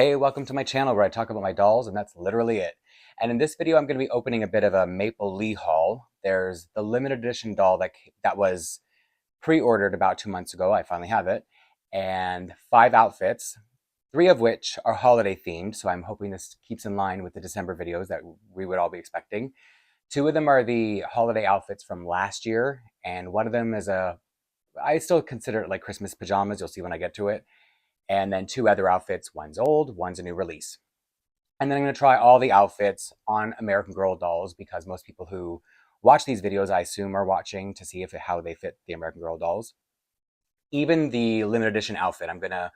Hey, welcome to my channel where I talk about my dolls, and that's literally it. And in this video, I'm going to be opening a bit of a Maplelea haul. There's the limited edition doll that was pre-ordered about 2 months ago. I finally have it. And 5 outfits, 3 of which are holiday themed. So I'm hoping this keeps in line with the December videos that we would all be expecting. 2 of them are the holiday outfits from last year. And one of them is I still consider it like Christmas pajamas. You'll see when I get to it. And then 2 other outfits. One's old, one's a new release. And then I'm going to try all the outfits on American Girl dolls because most people who watch these videos, I assume, are watching to see how they fit the American Girl dolls. Even the limited edition outfit, I'm going to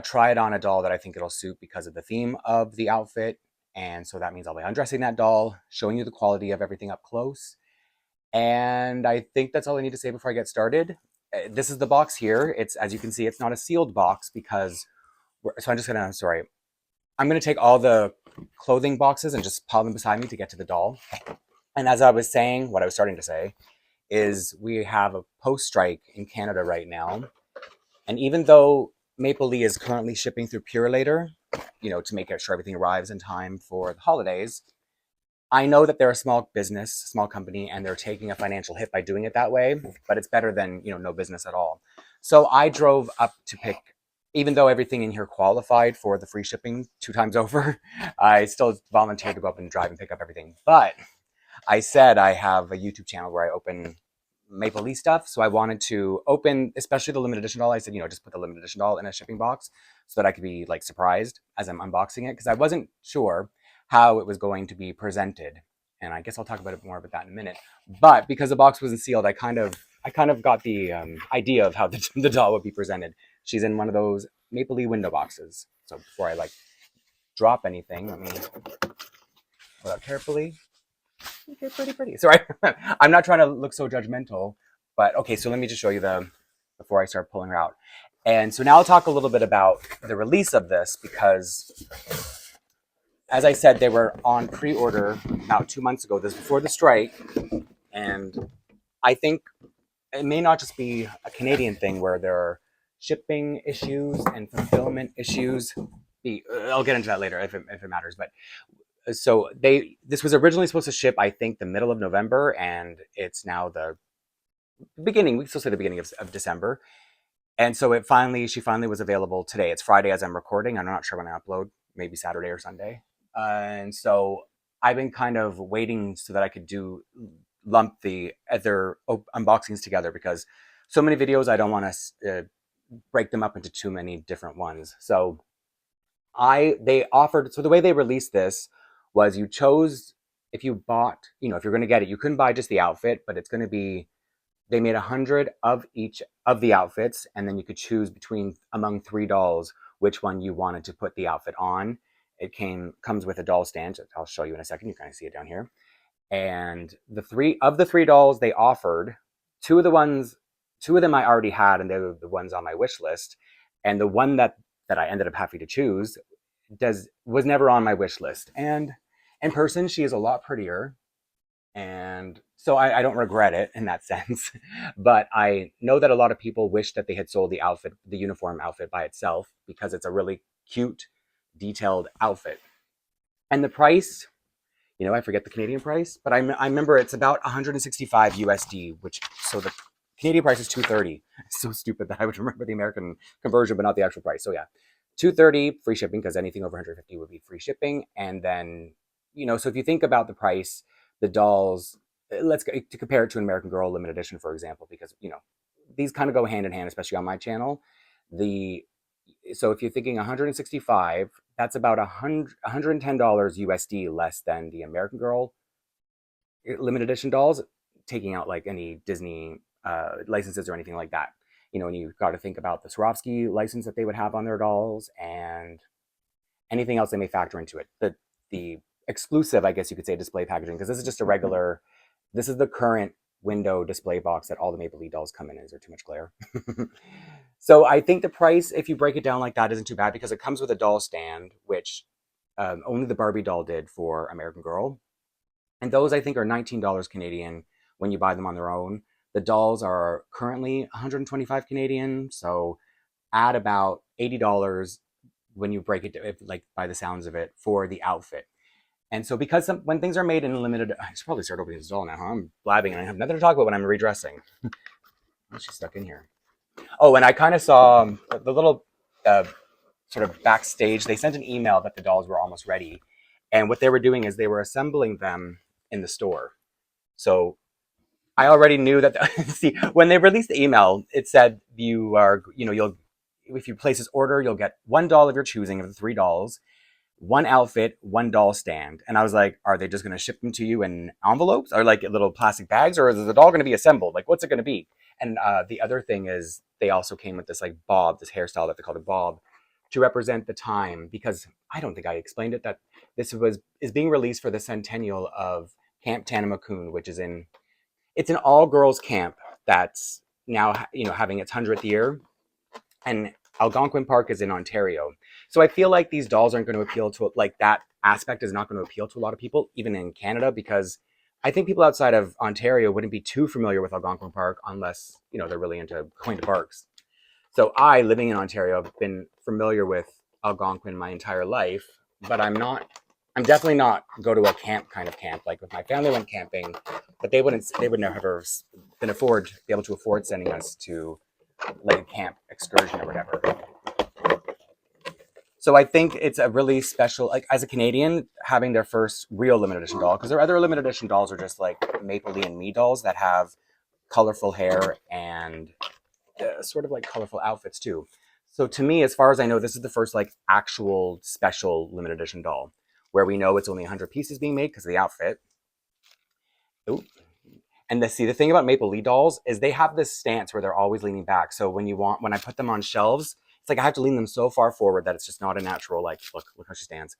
try it on a doll that I think it'll suit because of the theme of the outfit. And so that means I'll be undressing that doll, showing you the quality of everything up close. And I think that's all I need to say before I get started. This is the box here. It's, as you can see, it's not a sealed box because I'm going to take all the clothing boxes and just pile them beside me to get to the doll. And as I was saying, what I was starting to say is we have a post-strike in Canada right now. And even though Maplelea is currently shipping through Purelator, to make sure everything arrives in time for the holidays, I know that they're a small business, small company, and they're taking a financial hit by doing it that way, but it's better than, no business at all. So I drove up to pick, even though everything in here qualified for the free shipping 2 times over, I still volunteered to go up and drive and pick up everything. But I said I have a YouTube channel where I open Maplelea stuff, so I wanted to open, especially the limited edition doll. I said, just put the limited edition doll in a shipping box so that I could be like surprised as I'm unboxing it, because I wasn't sure how it was going to be presented. And I guess I'll talk about it more about that in a minute. But because the box wasn't sealed, I kind of got the idea of how the doll would be presented. She's in one of those Maplelea window boxes. So before I drop anything, let me pull out carefully. Okay, pretty. Sorry, I'm not trying to look so judgmental, but okay. So let me just show you before I start pulling her out. And so now I'll talk a little bit about the release of this because, as I said, they were on pre-order about 2 months ago. This is before the strike, and I think it may not just be a Canadian thing where there are shipping issues and fulfillment issues. I'll get into that later if it matters. But so this was originally supposed to ship, I think, the middle of November, and it's now the beginning. We still say the beginning of December. And so she finally was available today. It's Friday as I'm recording. I'm not sure when I upload, maybe Saturday or Sunday. And so I've been kind of waiting so that I could lump the other unboxings together because so many videos, I don't want to break them up into too many different ones. So the way they released this was you chose, if you bought, if you're going to get it, you couldn't buy just the outfit, but it's going to be, they made 100 of each of the outfits, and then you could choose among 3 dolls which one you wanted to put the outfit on. It comes with a doll stand. I'll show you in a second. You kind of see it down here. And the 3 dolls they offered, 2 of them I already had, and they were the ones on my wish list. And the one that I ended up having to choose was never on my wish list. And in person, she is a lot prettier. And so I don't regret it in that sense. But I know that a lot of people wish that they had sold the uniform outfit by itself because it's a really cute, detailed outfit. And the price, I forget the Canadian price, but I remember it's about 165 USD, so the Canadian price is $230. It's so stupid that I would remember the American conversion, but not the actual price. So yeah, $230 free shipping, because anything over 150 would be free shipping. And then, so if you think about the price, the dolls, to compare it to an American Girl limited edition, for example, because, these kind of go hand in hand, especially on my channel. So if you're thinking 165, that's about $110 USD less than the American Girl limited edition dolls, taking out like any Disney licenses or anything like that. And you've got to think about the Swarovski license that they would have on their dolls and anything else they may factor into it. The exclusive, I guess you could say, display packaging, because this is just this is the current window display box that all the Maplelea dolls come in. Is there too much glare? So I think the price, if you break it down like that, isn't too bad because it comes with a doll stand, which only the Barbie doll did for American Girl. And those, I think, are $19 Canadian when you buy them on their own. The dolls are currently 125 Canadian, so add about $80 when you break it, like by the sounds of it, for the outfit. And so because when things are made in limited, I should probably start opening this doll now, huh? I'm blabbing and I have nothing to talk about when I'm redressing. Oh, she's stuck in here. Oh, and I kind of saw the little uh, sort of backstage. They sent an email that the dolls were almost ready. And what they were doing is they were assembling them in the store. So I already knew that. See, when they released the email, it said you'll, if you place this order, you'll get one doll of your choosing of the three dolls, one outfit, one doll stand. And I was like, are they just going to ship them to you in envelopes or like little plastic bags, or is the doll going to be assembled? Like, what's it going to be? And the other thing is, they also came with this like bob, this hairstyle that they called a bob, to represent the time, because I don't think I explained it, that this is being released for the centennial of Camp Tanamakoon, which is it's an all girls camp that's now having its 100th year, and Algonquin Park is in Ontario. So I feel like these dolls aren't going to appeal to, like, that aspect is not going to appeal to a lot of people, even in Canada, because I think people outside of Ontario wouldn't be too familiar with Algonquin Park unless, they're really into going to parks. So I, living in Ontario, have been familiar with Algonquin my entire life, but I'm definitely not go to a camp kind of camp. Like if my family went camping, but they would never be able to afford sending us to like a camp excursion or whatever. So I think it's a really special, like as a Canadian, having their first real limited edition doll, because their other limited edition dolls are just like Maplelea and Me dolls that have colorful hair and sort of like colorful outfits too. So to me, as far as I know, this is the first like actual special limited edition doll where we know it's only 100 pieces being made because of the outfit. Ooh. And the thing about Maplelea dolls is they have this stance where they're always leaning back. So when I put them on shelves, it's like I have to lean them so far forward that it's just not a natural, like, look how she stands.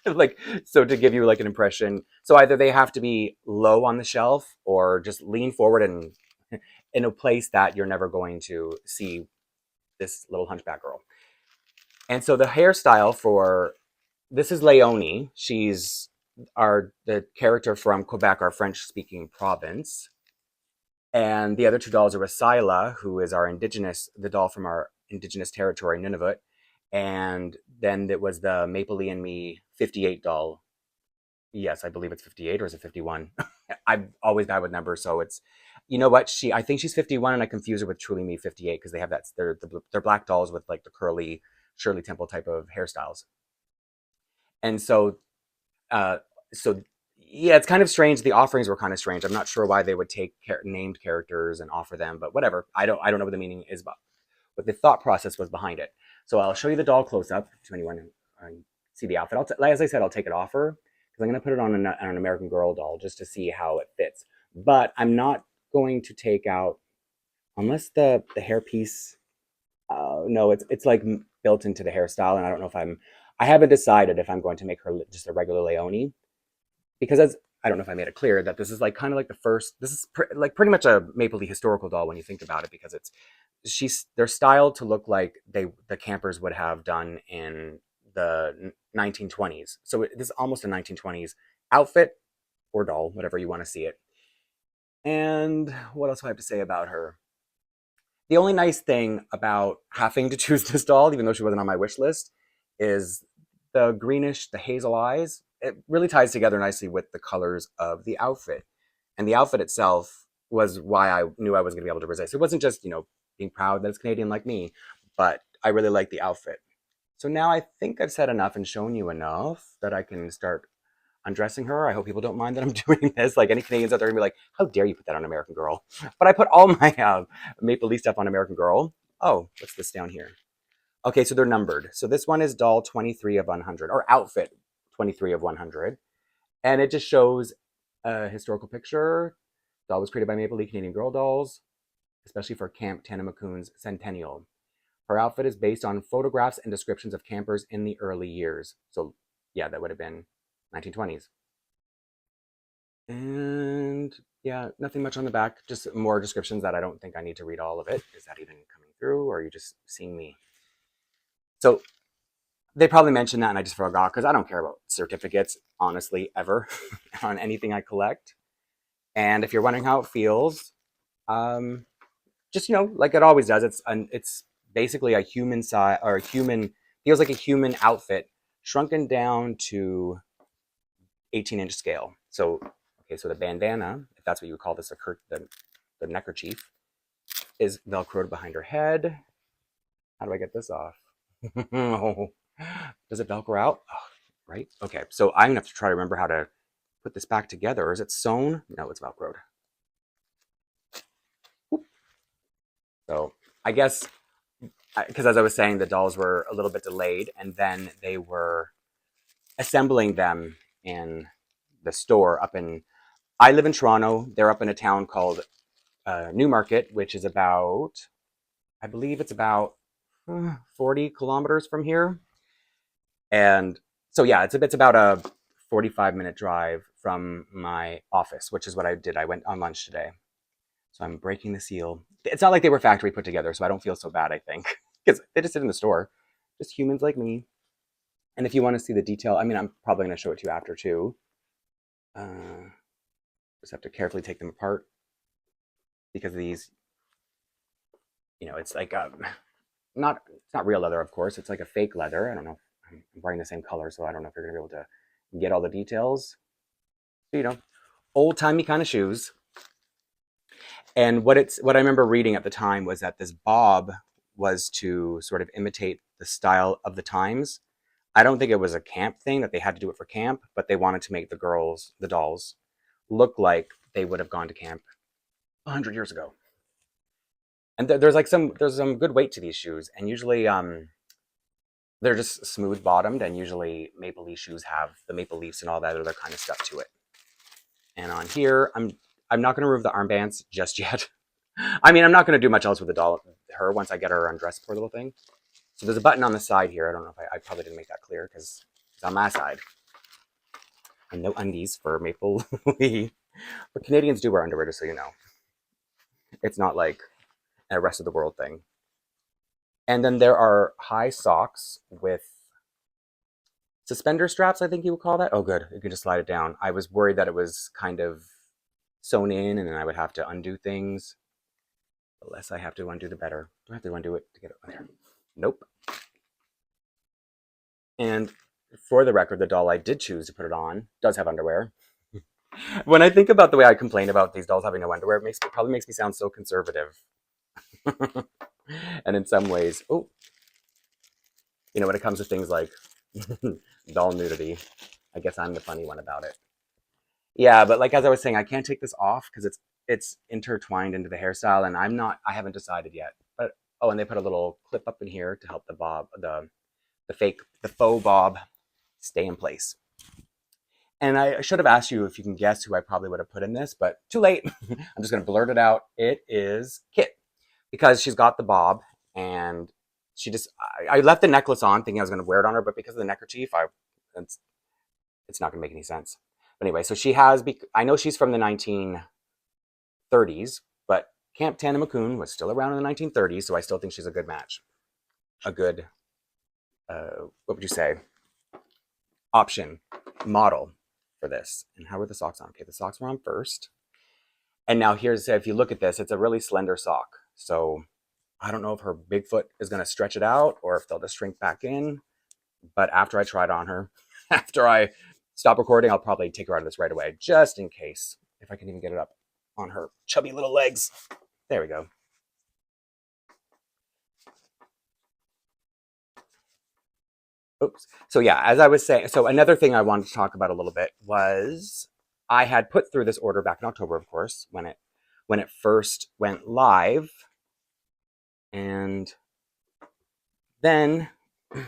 Like, so to give you like an impression. So either they have to be low on the shelf or just lean forward and in a place that you're never going to see this little hunchback girl. And so the hairstyle for this is Leonie. She's the character from Quebec, our French-speaking province. And the other two dolls are Wasila, who is the doll from our indigenous territory, Nunavut. And then it was the Maplelea and Me 58 doll. Yes, I believe it's 58, or is it 51? I'm always bad with numbers, so it's, you know what? I think she's 51, and I confuse her with Truly Me 58 because they have they're black dolls with like the curly Shirley Temple type of hairstyles. And so, uh, so yeah, it's kind of strange. The offerings were kind of strange. I'm not sure why they would take named characters and offer them, but whatever. I don't know what the meaning is, but what the thought process was behind it. So I'll show you the doll close up to anyone who see the outfit. As I said, I'll take it off her because I'm going to put it on an American Girl doll just to see how it fits. But I'm not going to take out, unless the hairpiece. No, it's like built into the hairstyle, and I don't know if I haven't decided if I'm going to make her just a regular Leonie, because I don't know if I made it clear that this is like kind of like the first. This is like pretty much a Maplelea historical doll when you think about it, because they're styled to look like the campers would have done in the 1920s. So this is almost a 1920s outfit or doll, whatever you want to see it. And what else do I have to say about her? The only nice thing about having to choose this doll, even though she wasn't on my wish list, is the hazel eyes. It really ties together nicely with the colors of the outfit. And the outfit itself was why I knew I was going to be able to resist. It wasn't just, being proud that it's Canadian like me, but I really like the outfit. So now I think I've said enough and shown you enough that I can start undressing her. I hope people don't mind that I'm doing this. Like, any Canadians out there are gonna be like, how dare you put that on American Girl? But I put all my Maplelea stuff on American Girl. Oh, what's this down here? Okay, so they're numbered. So this one is doll 23 of 100, or outfit 23 of 100. And it just shows a historical picture. Doll was created by Maplelea Canadian Girl Dolls, especially for Camp Tanamakoon's centennial. Her outfit is based on photographs and descriptions of campers in the early years. So yeah, that would have been 1920s. And yeah, nothing much on the back, just more descriptions that I don't think I need to read all of it. Is that even coming through, or are you just seeing me? So they probably mentioned that and I just forgot, because I don't care about certificates, honestly, ever, on anything I collect. And if you're wondering how it feels, just, like it always does, it's basically a human size, or a human feels like a human outfit shrunken down to 18-inch scale. So, okay, so the bandana, if that's what you would call this, the neckerchief, is Velcroed behind her head. How do I get this off? Oh, does it Velcro out? Oh, right? Okay, so I'm gonna have to try to remember how to put this back together. Is it sewn? No, it's Velcroed. So I guess, because as I was saying, the dolls were a little bit delayed, and then they were assembling them in the store up in, I live in Toronto. They're up in a town called Newmarket, which is about, I believe it's about 40 kilometers from here. And so, yeah, it's about a 45-minute drive from my office, which is what I did. I went on lunch today. So I'm breaking the seal. It's not like they were factory put together, so I don't feel so bad, I think, because they just sit in the store. Just humans like me. And if you want to see the detail, I mean, I'm probably going to show it to you after, too. Just have to carefully take them apart because these, it's like it's not real leather, of course. It's like a fake leather. I don't know. I'm wearing the same color, so I don't know if you're gonna be able to get all the details. Old timey kind of shoes. And what I remember reading at the time was that this bob was to sort of imitate the style of the times. I don't think it was a camp thing that they had to do it for camp, but they wanted to make the dolls, look like they would have gone to camp 100 years ago. And there's some good weight to these shoes, and usually they're just smooth bottomed, and usually Maple Leaf shoes have the maple leaves and all that other kind of stuff to it. And on here, I'm not going to remove the armbands just yet. I mean, I'm not going to do much else with the doll, her, once I get her undressed, poor little thing. So there's a button on the side here. I don't know if I probably didn't make that clear because it's on my side. And no undies for Maple Leaf. But Canadians do wear underwear, just so you know. It's not like a rest of the world thing. And then there are high socks with suspender straps, I think you would call that. Oh, good. You can just slide it down. I was worried that it was kind of sewn in and then I would have to undo things. The less I have to undo, the better. Do I have to undo it to get it there? Nope. And for the record, the doll I did choose to put it on does have underwear. When I think about the way I complain about these dolls having no underwear, it probably makes me sound so conservative. And in some ways, when it comes to things like doll nudity, I guess I'm the funny one about it. Yeah, but like as I was saying, I can't take this off because it's intertwined into the hairstyle, and I haven't decided yet. But and they put a little clip up in here to help the bob, the faux bob stay in place. And I should have asked you if you can guess who I probably would have put in this, but too late. I'm just gonna blurt it out. It is Kit, because she's got the bob, and I left the necklace on thinking I was going to wear it on her, but because of the neckerchief, it's not going to make any sense. But anyway, so I know she's from the 1930s, but Camp Tanamakun was still around in the 1930s, so I still think she's a good match. A good, what would you say, option, model for this. And how were the socks on? Okay, the socks were on first. And now if you look at this, it's a really slender sock. So I don't know if her big foot is going to stretch it out or if they'll just shrink back in. But after I try it on her, after I stop recording, I'll probably take her out of this right away, just in case, if I can even get it up on her chubby little legs. There we go. Oops. So yeah, as I was saying, so another thing I wanted to talk about a little bit was I had put through this order back in October, of course, when it first went live. And then,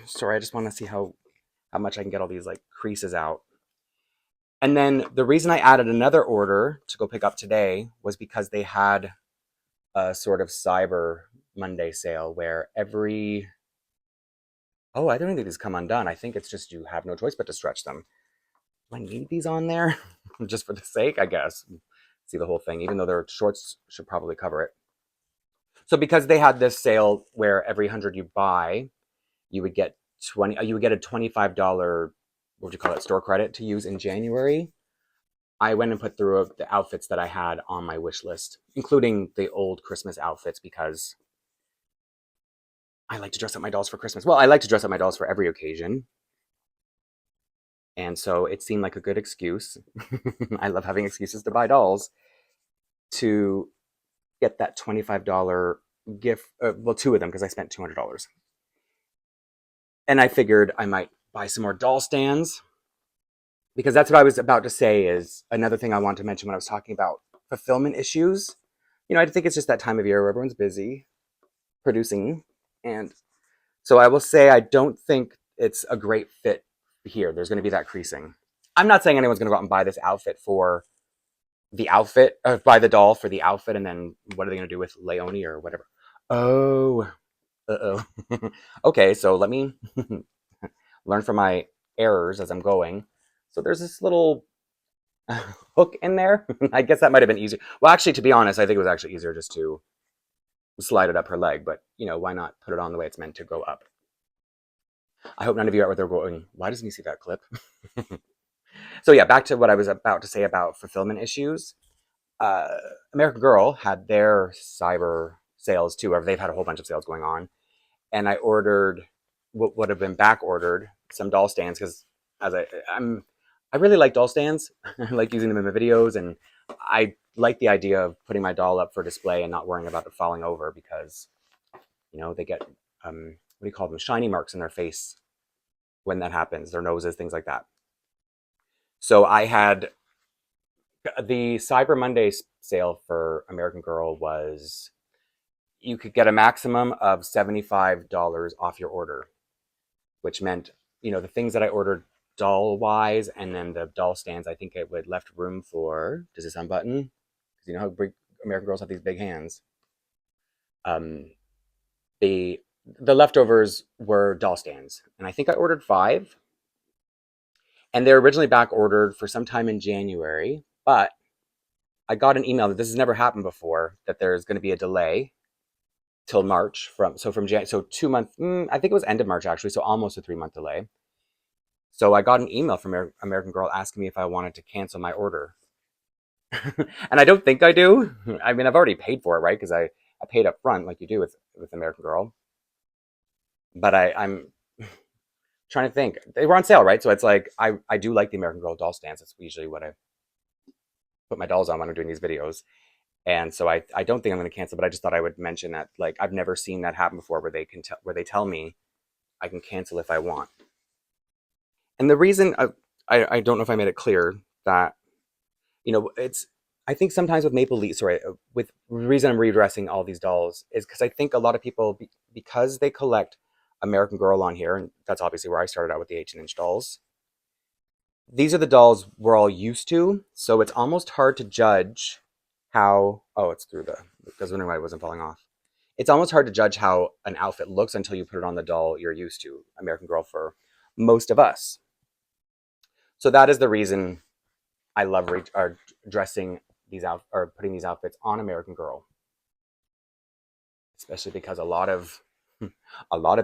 sorry, I just want to see how much I can get all these like creases out. And then the reason I added another order to go pick up today was because they had a sort of Cyber Monday sale where I don't think these come undone. I think it's just you have no choice but to stretch them. Do I need these on there? Just for the sake, I guess. See the whole thing, even though their shorts should probably cover it. So because they had this sale where every 100 you buy, you would get a $25, what would you call it, store credit to use in January. I went and put through the outfits that I had on my wish list, including the old Christmas outfits, because I like to dress up my dolls for Christmas. Well, I like to dress up my dolls for every occasion. And so it seemed like a good excuse. I love having excuses to buy dolls to get that $25 gift. Well, two of them because I spent $200. And I figured I might buy some more doll stands because that's what I was about to say is another thing I wanted to mention when I was talking about fulfillment issues. I think it's just that time of year where everyone's busy producing. And so I will say I don't think it's a great fit here. There's going to be that creasing. I'm not saying anyone's going to go out and buy this outfit for the outfit, buy the doll for the outfit, and then what are they going to do with Leonie or whatever? Oh, uh-oh. Okay, so let me learn from my errors as I'm going. So there's this little hook in there. I guess that might have been easier. Well, actually, to be honest, I think it was actually easier just to slide it up her leg, but why not put it on the way it's meant to go up? I hope none of you out there going, why doesn't he see that clip? So yeah, back to what I was about to say about fulfillment issues. American Girl had their cyber sales too, or they've had a whole bunch of sales going on. And I ordered what would have been back ordered some doll stands because I really like doll stands. I like using them in my videos, and I like the idea of putting my doll up for display and not worrying about it falling over because they get what do you call them, shiny marks in their face when that happens, their noses, things like that. So I had the Cyber Monday sale for American Girl was you could get a maximum of $75 off your order, which meant, the things that I ordered doll wise and then the doll stands, I think it would left room for, does this unbutton? Because you know how big American Girls have these big hands. The leftovers were doll stands, and I think I ordered 5. And they're originally back ordered for sometime in January, but I got an email that this has never happened before, that there's going to be a delay till March from 2 months. I think it was end of March actually, so almost a 3-month delay. So I got an email from American Girl asking me if I wanted to cancel my order, and I don't think I do. I mean, I've already paid for it, right? Because I paid up front like you do with American Girl. But I'm trying to think. They were on sale, right? So it's like I do like the American Girl doll stands. That's usually what I put my dolls on when I'm doing these videos. And so I don't think I'm going to cancel, but I just thought I would mention that, like, I've never seen that happen before where they tell me I can cancel if I want. And the reason I don't know if I made it clear that it's, I think sometimes with with the reason I'm redressing all these dolls is because I think a lot of people, because they collect American Girl on here, and that's obviously where I started out with the 18-inch dolls. These are the dolls we're all used to, so it's almost hard to judge how, oh, it's through because wondering why it wasn't falling off. It's almost hard to judge how an outfit looks until you put it on the doll you're used to, American Girl, for most of us. So that is the reason I love dressing these or putting these outfits on American Girl, especially because a lot of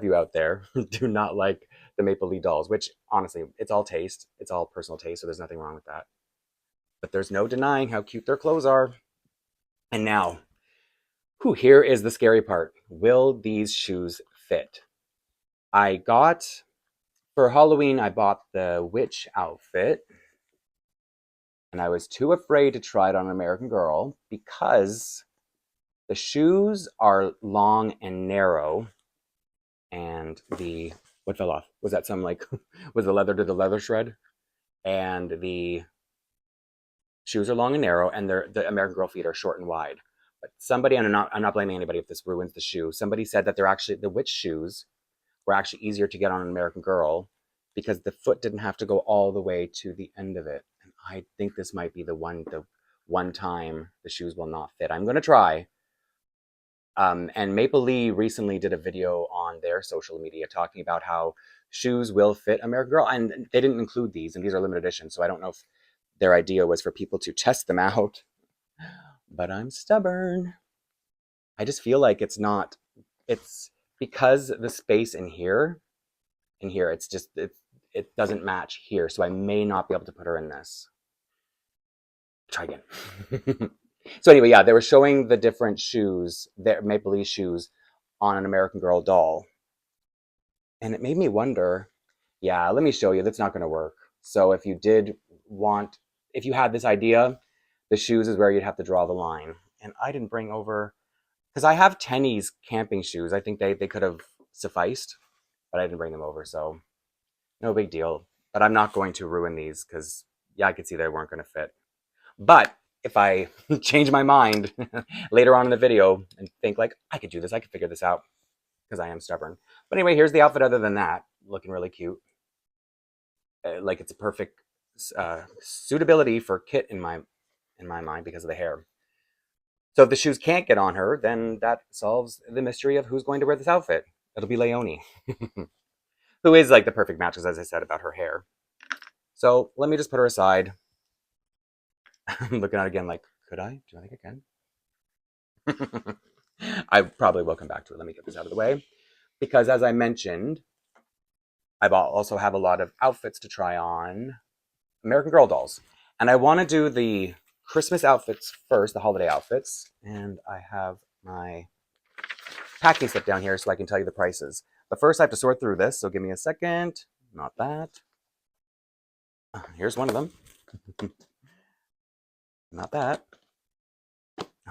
you out there do not like the Maplelea dolls, which honestly, it's all taste. It's all personal taste, so there's nothing wrong with that. But there's no denying how cute their clothes are. And now, here is the scary part. Will these shoes fit? For Halloween, I bought the witch outfit, and I was too afraid to try it on an American Girl because the shoes are long and narrow, and what fell off? Was that some, like, was the leather, did the leather shred? And the shoes are long and narrow, and the American Girl feet are short and wide. But somebody, and I'm not blaming anybody if this ruins the shoe, somebody said that the witch shoes were actually easier to get on an American Girl because the foot didn't have to go all the way to the end of it. And I think this might be the one time the shoes will not fit. I'm going to try. And Maplelea recently did a video on their social media talking about how shoes will fit American Girl, and they didn't include these, and these are limited editions, so I don't know if their idea was for people to test them out, but I'm stubborn. I just feel like it's because the space in here, it doesn't match here, so I may not be able to put her in this. Try again. So anyway, yeah, they were showing the different shoes, their Maplelea shoes, on an American Girl doll. And it made me wonder, yeah, let me show you. That's not going to work. So if you did want, if you had this idea, the shoes is where you'd have to draw the line. And I didn't bring over, because I have Tenny's camping shoes. I think they could have sufficed, but I didn't bring them over. So no big deal. But I'm not going to ruin these because, yeah, I could see they weren't going to fit. But if I change my mind later on in the video and think like, I could do this, I could figure this out, because I am stubborn. But anyway, here's the outfit other than that. Looking really cute. Like it's a perfect suitability for Kit in my mind because of the hair. So if the shoes can't get on her, then that solves the mystery of who's going to wear this outfit. It'll be Leonie, who is like the perfect match, as I said about her hair. So let me just put her aside. I'm looking at it again like, could I? Do I think I can? I probably will come back to it. Let me get this out of the way. Because as I mentioned, I also have a lot of outfits to try on, American Girl dolls. And I want to do the Christmas outfits first, the holiday outfits. And I have my packing slip down here so I can tell you the prices. But first I have to sort through this, so give me a second. Not that. Here's one of them. Not that.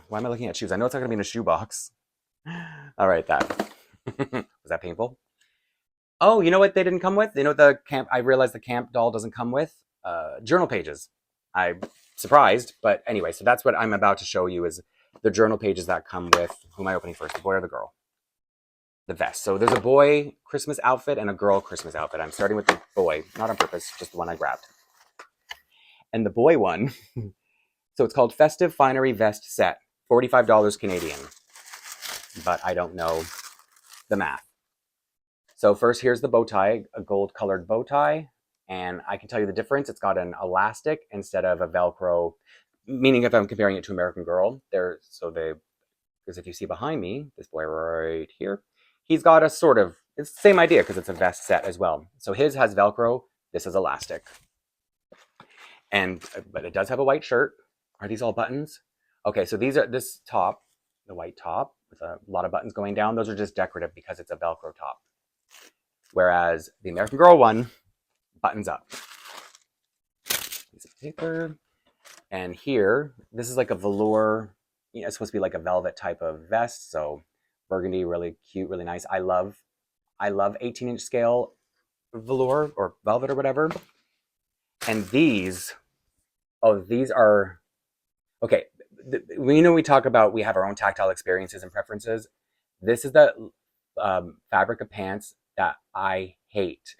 Why am I looking at shoes? I know it's not going to be in a shoe box. All right, that. Was that painful? Oh, you know what they didn't come with? You know the camp, I realized the camp doll doesn't come with? Journal pages. I'm surprised, but anyway, so that's what I'm about to show you is the journal pages that come with, who am I opening first, the boy or the girl? The vest. So there's a boy Christmas outfit and a girl Christmas outfit. I'm starting with the boy, not on purpose, just the one I grabbed. And the boy one, so it's called Festive Finery Vest Set, $45 Canadian, but I don't know the math. So first, here's the bow tie, a gold colored bow tie. And I can tell you the difference. It's got an elastic instead of a Velcro, meaning if I'm comparing it to American Girl, because if you see behind me, this boy right here, he's got a sort of, it's the same idea because it's a vest set as well. So his has Velcro, this is elastic. But it does have a white shirt. Are these all buttons? Okay, so these are this top, the white top with a lot of buttons going down. Those are just decorative because it's a Velcro top. Whereas the American Girl one buttons up. Piece of paper. And here, this is like a velour, it's supposed to be like a velvet type of vest. So burgundy, really cute, really nice. I love 18-inch scale velour or velvet or whatever. And these are, okay, we talk about we have our own tactile experiences and preferences. This is the fabric of pants that I hate.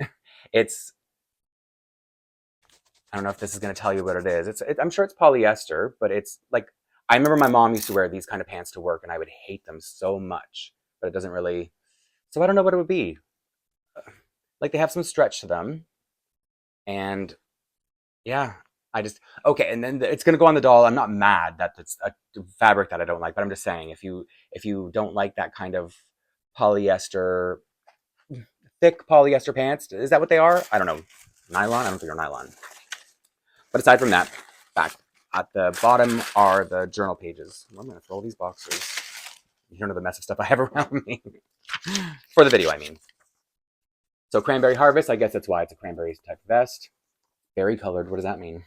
I don't know if this is going to tell you what it is. I'm sure it's polyester, but it's like, I remember my mom used to wear these kind of pants to work and I would hate them so much, but it doesn't really, so I don't know what it would be. Like they have some stretch to them and yeah, okay. And then it's going to go on the doll. I'm not mad that it's a fabric that I don't like, but I'm just saying if you don't like that kind of polyester, thick polyester pants, is that what they are? I don't know. Nylon? I don't think they're nylon. But aside from that, back at the bottom are the journal pages. I'm going to throw all these boxes. You don't know the mess of stuff I have around me. For the video, I mean. So Cranberry Harvest, I guess that's why it's a cranberry type vest. Berry colored, what does that mean?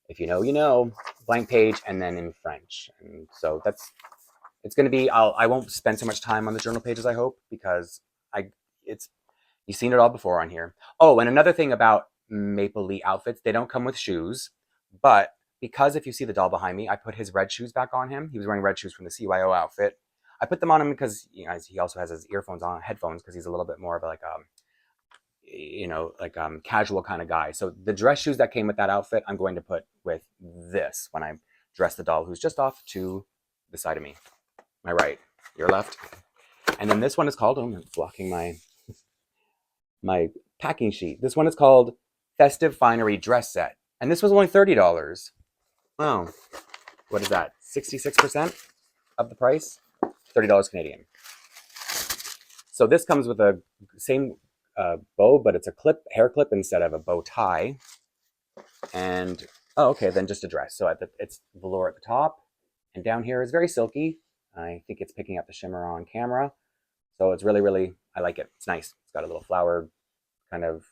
If you know, you know. Blank page and then in French. And so it's going to be, I won't spend so much time on the journal pages, I hope, because you've seen it all before on here. Oh, and another thing about Maplelea outfits, they don't come with shoes, but because if you see the doll behind me, I put his red shoes back on him. He was wearing red shoes from the CYO outfit. I put them on him because he also has his headphones because he's a little bit more of like casual kind of guy. So the dress shoes that came with that outfit, I'm going to put with this when I dress the doll who's just off to the side of me. My right, your left. And then this one is called, I'm blocking my packing sheet. This one is called Festive Finery Dress Set. And this was only $30. Oh, what is that? 66% of the price? $30 Canadian. So this comes with a same bow, but it's a hair clip instead of a bow tie. And, oh, okay, then just a dress. So it's velour at the top. And down here is very silky. I think it's picking up the shimmer on camera. So it's really, really, I like it. It's nice. It's got a little flower kind of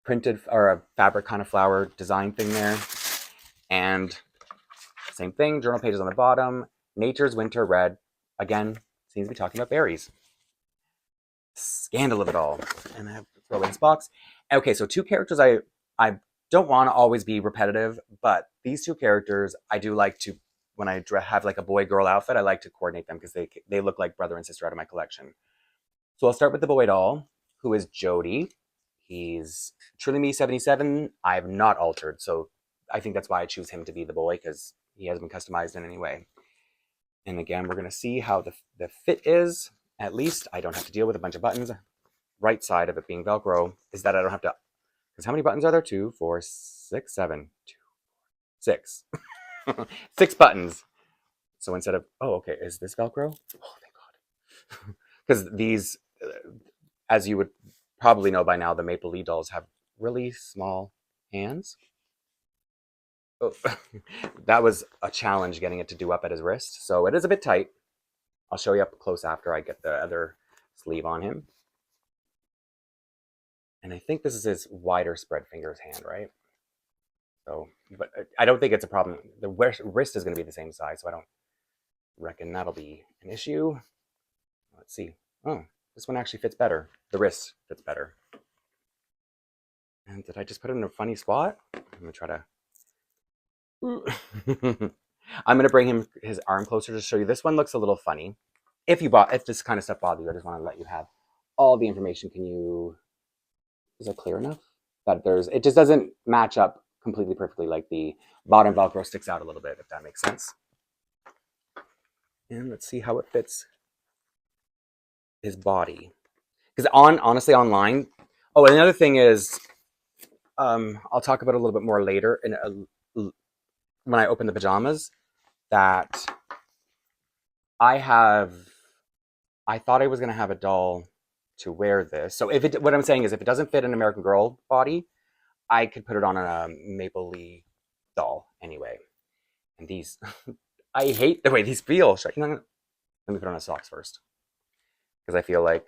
printed or a fabric kind of flower design thing there. And same thing, journal pages on the bottom. Nature's Winter Red. Again, seems to be talking about berries. Scandal of it all. And I have to throw in this box. Okay, so two characters I don't want to always be repetitive, but these two characters I do like to, when I have like a boy-girl outfit, I like to coordinate them because they look like brother and sister out of my collection. So I'll start with the boy doll, who is Jody. He's truly me 77. I have not altered, so I think that's why I choose him to be the boy, because he hasn't been customized in any way. And again, we're going to see how the fit is. At least I don't have to deal with a bunch of buttons. Right side of it being Velcro is that I don't have to, because how many buttons are there? 2, 4, 6, 7, 2, 6. 6 buttons. So instead of, oh, okay, is this Velcro? Oh, thank God. Because these, as you would probably know by now, the Maplelea dolls have really small hands. Oh, that was a challenge getting it to do up at his wrist. So it is a bit tight. I'll show you up close after I get the other sleeve on him. And I think this is his wider spread fingers hand, right? So, but I don't think it's a problem. The wrist is going to be the same size, so I don't reckon that'll be an issue. Let's see. Oh, this one actually fits better. The wrist fits better. And did I just put it in a funny spot? I'm going to try to... I'm going to bring his arm closer to show you. This one looks a little funny. If this kind of stuff bothers you, I just want to let you have all the information. Is it clear enough? That it just doesn't match up completely perfectly. Like the bottom Velcro sticks out a little bit, if that makes sense. And let's see how it fits his body. Because honestly, online. Oh, and another thing is, I'll talk about it a little bit more later when I open the pajamas, that I thought I was going to have a doll to wear this. So what I'm saying is, if it doesn't fit an American Girl body, I could put it on a Maplelea doll anyway. And these, I hate the way these feel. Let me put on his socks first, because I feel like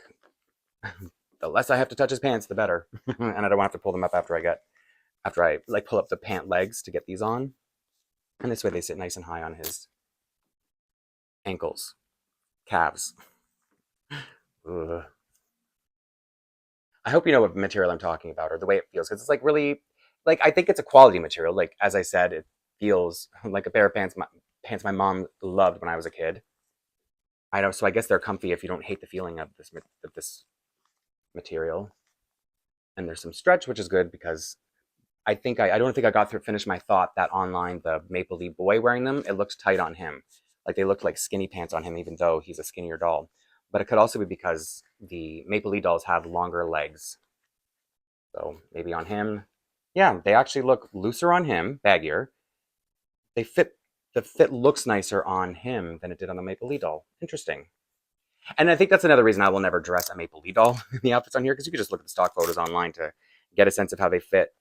the less I have to touch his pants, the better. And I don't have to pull them up after I like pull up the pant legs to get these on. And this way they sit nice and high on his ankles, calves. Ugh. I hope you know what material I'm talking about, or the way it feels, because it's like really, like, I think it's a quality material. Like, as I said, it feels like a pair of pants my mom loved when I was a kid. I know, so I guess they're comfy if you don't hate the feeling of this material. And there's some stretch, which is good, because I don't think I got through finish my thought that online the Maplelea boy wearing them, it looks tight on him. Like, they look like skinny pants on him, even though he's a skinnier doll. But it could also be because the Maplelea dolls have longer legs. So maybe on him, yeah, they actually look looser on him, baggier. The fit looks nicer on him than it did on the Maplelea doll. Interesting. And I think that's another reason I will never dress a Maplelea doll in the outfits on here, because you could just look at the stock photos online to get a sense of how they fit,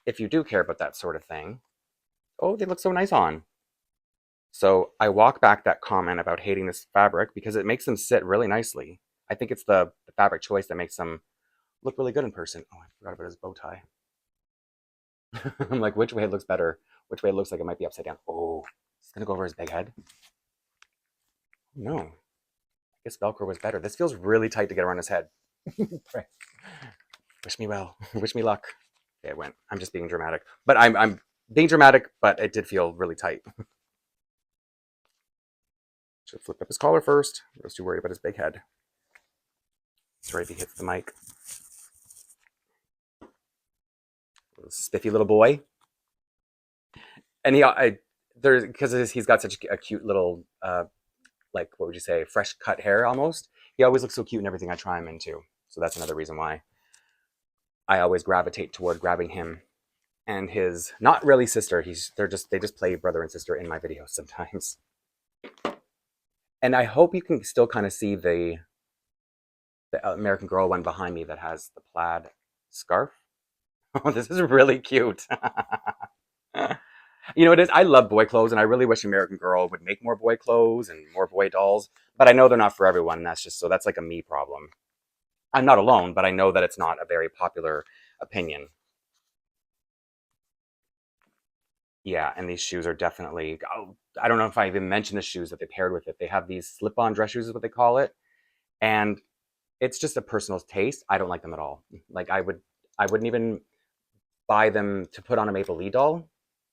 if you do care about that sort of thing. Oh, they look so nice on. So I walk back that comment about hating this fabric because it makes them sit really nicely. I think it's the fabric choice that makes them look really good in person. Oh, I forgot about his bow tie. I'm like, which way it looks better? Which way it looks like it might be upside down? Oh, it's going to go over his big head. No. I guess Velcro was better. This feels really tight to get around his head. Wish me well. Wish me luck. Okay, it went. I'm just being dramatic. But I'm being dramatic, but it did feel really tight. Should flip up his collar first. I was too worried about his big head. Sorry if he hits the mic. Spiffy little boy. And because he's got such a cute little, like, what would you say, fresh cut hair almost. He always looks so cute in everything I try him into. So that's another reason why I always gravitate toward grabbing him and his not really sister. They just play brother and sister in my videos sometimes. And I hope you can still kind of see the American Girl one behind me that has the plaid scarf. Oh, this is really cute. You know, it is. I love boy clothes, and I really wish American Girl would make more boy clothes and more boy dolls. But I know they're not for everyone, and that's like a me problem. I'm not alone, but I know that it's not a very popular opinion. Yeah, and these shoes are definitely. Oh, I don't know if I even mentioned the shoes that they paired with it. They have these slip-on dress shoes, is what they call it, and it's just a personal taste. I don't like them at all. Like I wouldn't even buy them to put on a Maplelea doll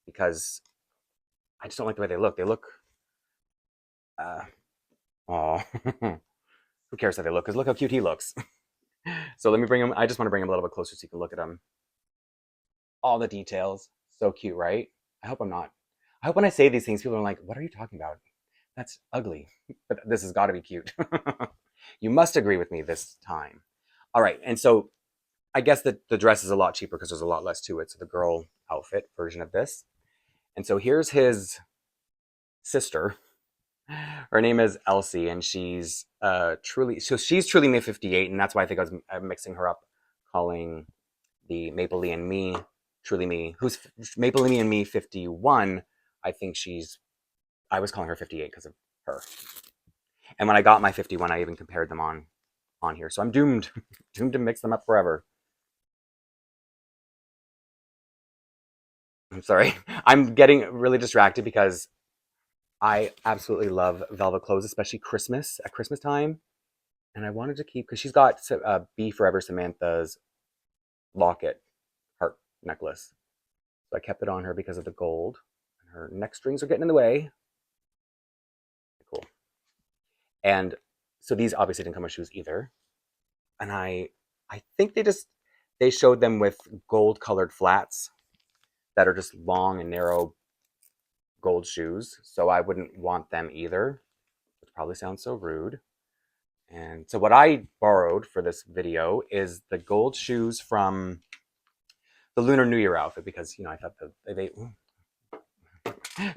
because I just don't like the way they look. They look. Oh, who cares how they look? Because look how cute he looks. So let me bring him. I just want to bring him a little bit closer so you can look at him. All the details, so cute, right? I hope I'm not. I hope when I say these things, people are like, "What are you talking about? That's ugly." But this has got to be cute. You must agree with me this time. All right, and so I guess the dress is a lot cheaper because there's a lot less to it. So the girl outfit version of this. And so here's his sister. Her name is Elsie, and she's she's truly me 58, and that's why I think I'm mixing her up, calling the Maplelea and me truly me, who's Maplelea and me 51. I think I was calling her 58 because of her. And when I got my 51, I even compared them on here. So I'm doomed, doomed to mix them up forever. I'm sorry. I'm getting really distracted because I absolutely love velvet clothes, especially Christmas, at Christmas time. And I wanted to keep, because she's got Be Forever Samantha's locket, heart necklace. So I kept it on her because of the gold. And her neck strings are getting in the way. Cool. And so these obviously didn't come with shoes either. And I think they showed them with gold colored flats that are just long and narrow gold shoes. So I wouldn't want them either, which probably sounds so rude. And so what I borrowed for this video is the gold shoes from the Lunar New Year outfit because, I thought they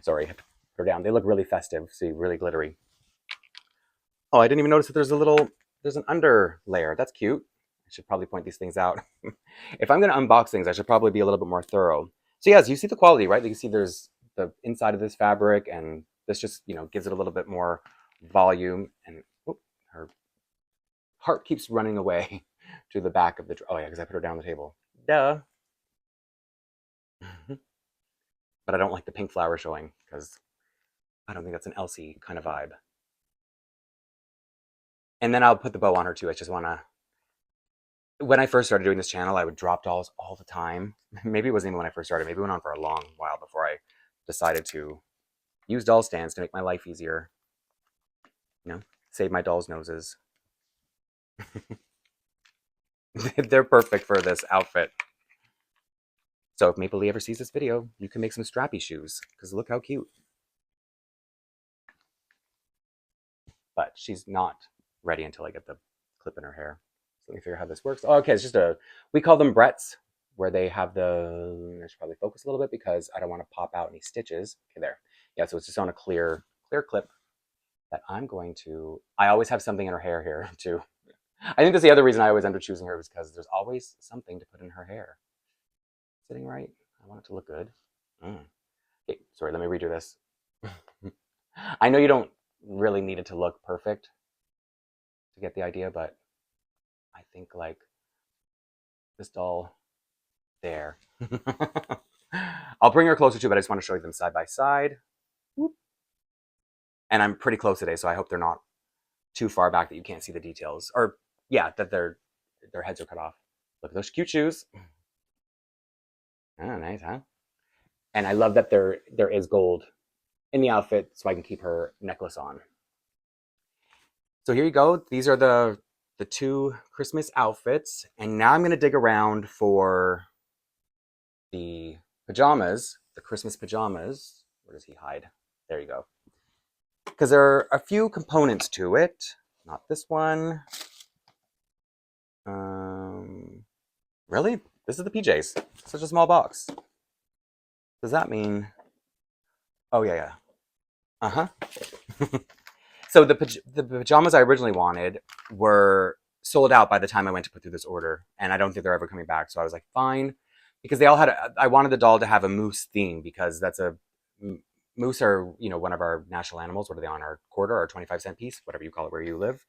sorry, I have to put her down. They look really festive, see, really glittery. Oh, I didn't even notice that there's an under layer. That's cute. I should probably point these things out. If I'm going to unbox things, I should probably be a little bit more thorough. So yes, you see the quality, right? You can see there's the inside of this fabric, and this just, gives it a little bit more volume. And her heart keeps running away to the back of the, oh yeah, because I put her down on the table. Duh. But I don't like the pink flower showing because I don't think that's an Elsie kind of vibe. And then I'll put the bow on her too. I just want to, when I first started doing this channel, I would drop dolls all the time. Maybe it wasn't even when I first started. Maybe it went on for a long while before I decided to use doll stands to make my life easier. Save my dolls' noses. They're perfect for this outfit. So if Maplelea ever sees this video, you can make some strappy shoes because look how cute. But she's not ready until I get the clip in her hair. So let me figure out how this works. Oh, okay, it's just we call them Bretts, where they have I should probably focus a little bit because I don't want to pop out any stitches. Okay, there. Yeah, so it's just on a clear clip that I'm going to, I always have something in her hair here too. I think that's the other reason I always end up choosing her is because there's always something to put in her hair. Sitting right. I want it to look good. Okay, sorry, let me redo this. I know you don't really need it to look perfect to get the idea, but I think like this doll there. I'll bring her closer too, but I just want to show you them side by side. Whoop. And I'm pretty close today, so I hope they're not too far back that you can't see the details. Or yeah, that their heads are cut off. Look at those cute shoes. Oh, nice, huh? And I love that there is gold in the outfit so I can keep her necklace on. So here you go. These are the two Christmas outfits. And now I'm going to dig around for the pajamas, the Christmas pajamas. Where does he hide? There you go. Because there are a few components to it. Not this one. Really? This is the PJs. Such a small box. Does that mean? Oh, yeah. Uh-huh. So the pajamas I originally wanted were sold out by the time I went to put through this order. And I don't think they're ever coming back. So I was like, fine. Because they all had, I wanted the doll to have a moose theme because that's a Moose are, you know, one of our national animals. What are they on our quarter, our 25-cent piece, whatever you call it where you live?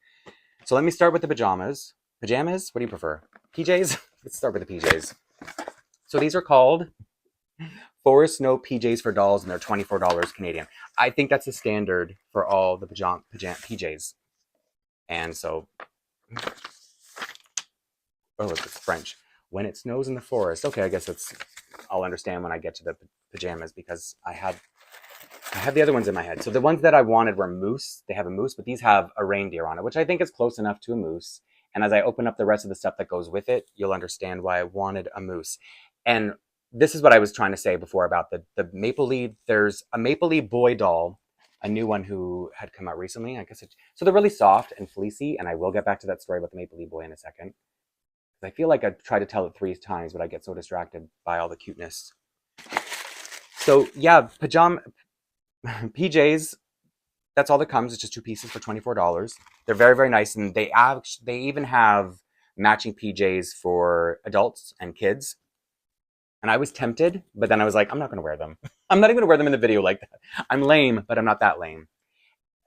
So let me start with the pajamas. Pajamas? What do you prefer? PJs? Let's start with the PJs. So these are called Forest Snow PJs for dolls, and they're $24 Canadian. I think that's the standard for all the PJs. And so, oh, look, it's French. When it snows in the forest. Okay, I guess I'll understand when I get to the pajamas because I had the other ones in my head. So the ones that I wanted were moose. They have a moose, but these have a reindeer on it, which I think is close enough to a moose. And as I open up the rest of the stuff that goes with it, you'll understand why I wanted a moose. And this is what I was trying to say before about the Maplelea. There's a Maplelea boy doll, a new one who had come out recently. I guess so they're really soft and fleecy, and I will get back to that story about the Maplelea boy in a second. I feel like I tried to tell it 3 times, but I get so distracted by all the cuteness. So yeah, PJs, that's all that comes. It's just 2 pieces for $24. They're very, very nice, and they even have matching PJs for adults and kids. And I was tempted, but then I was like, I'm not going to wear them. I'm not even going to wear them in the video like that. I'm lame, but I'm not that lame.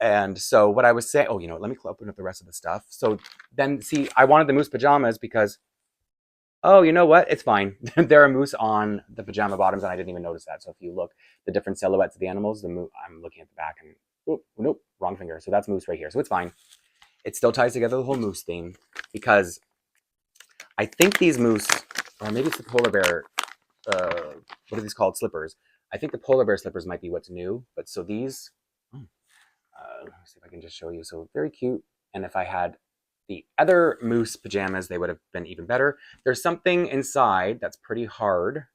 And so what I was saying, oh, you know, let me open up the rest of the stuff. So then, see, I wanted the moose pajamas because, oh, you know what? It's fine. There are moose on the pajama bottoms, and I didn't even notice that. So if you look, the different silhouettes of the animals, I'm looking at the back, and oh, nope, wrong finger. So that's moose right here. So it's fine. It still ties together the whole moose theme because I think these moose, or maybe it's the polar bear, what are these called? Slippers. I think the polar bear slippers might be what's new. But so these, let me see if I can just show you. So very cute. And if I had the other moose pajamas, they would have been even better. There's something inside that's pretty hard,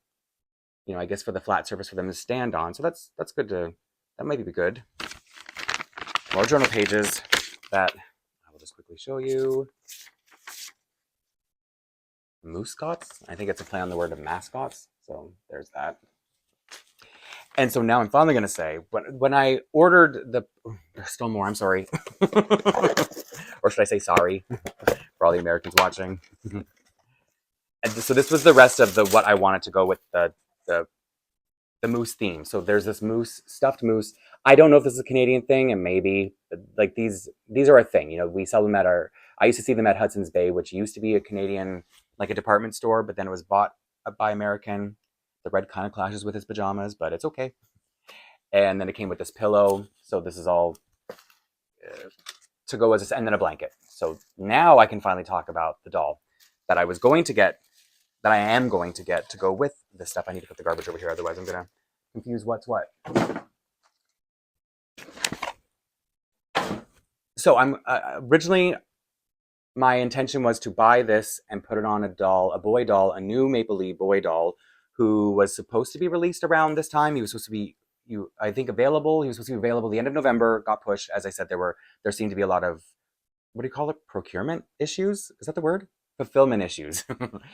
you know, I guess for the flat surface for them to stand on. So that's good that might be good. More journal pages that I will just quickly show you. Mooscots. I think it's a play on the word of mascots. So there's that. And so now I'm finally going to say, when I ordered there's still more, I'm sorry. Or should I say sorry for all the Americans watching? And so this was the rest of what I wanted to go with the moose theme. So there's this moose, stuffed moose. I don't know if this is a Canadian thing, and maybe like these are a thing. You know, we sell them I used to see them at Hudson's Bay, which used to be a Canadian, like a department store, but then it was bought by American. The red kind of clashes with his pajamas, but it's okay. And then it came with this pillow. So this is all to go as and then a blanket. So now I can finally talk about the doll that I was going to get, that I am going to get to go with this stuff. I need to put the garbage over here, otherwise I'm going to confuse what's what. So I'm originally, my intention was to buy this and put it on a boy doll, a new Maplelea boy doll, who was supposed to be released around this time. He was supposed to be, I think, available. He was supposed to be available the end of November, got pushed. As I said, there seemed to be a lot of, what do you call it? Procurement issues? Is that the word? Fulfillment issues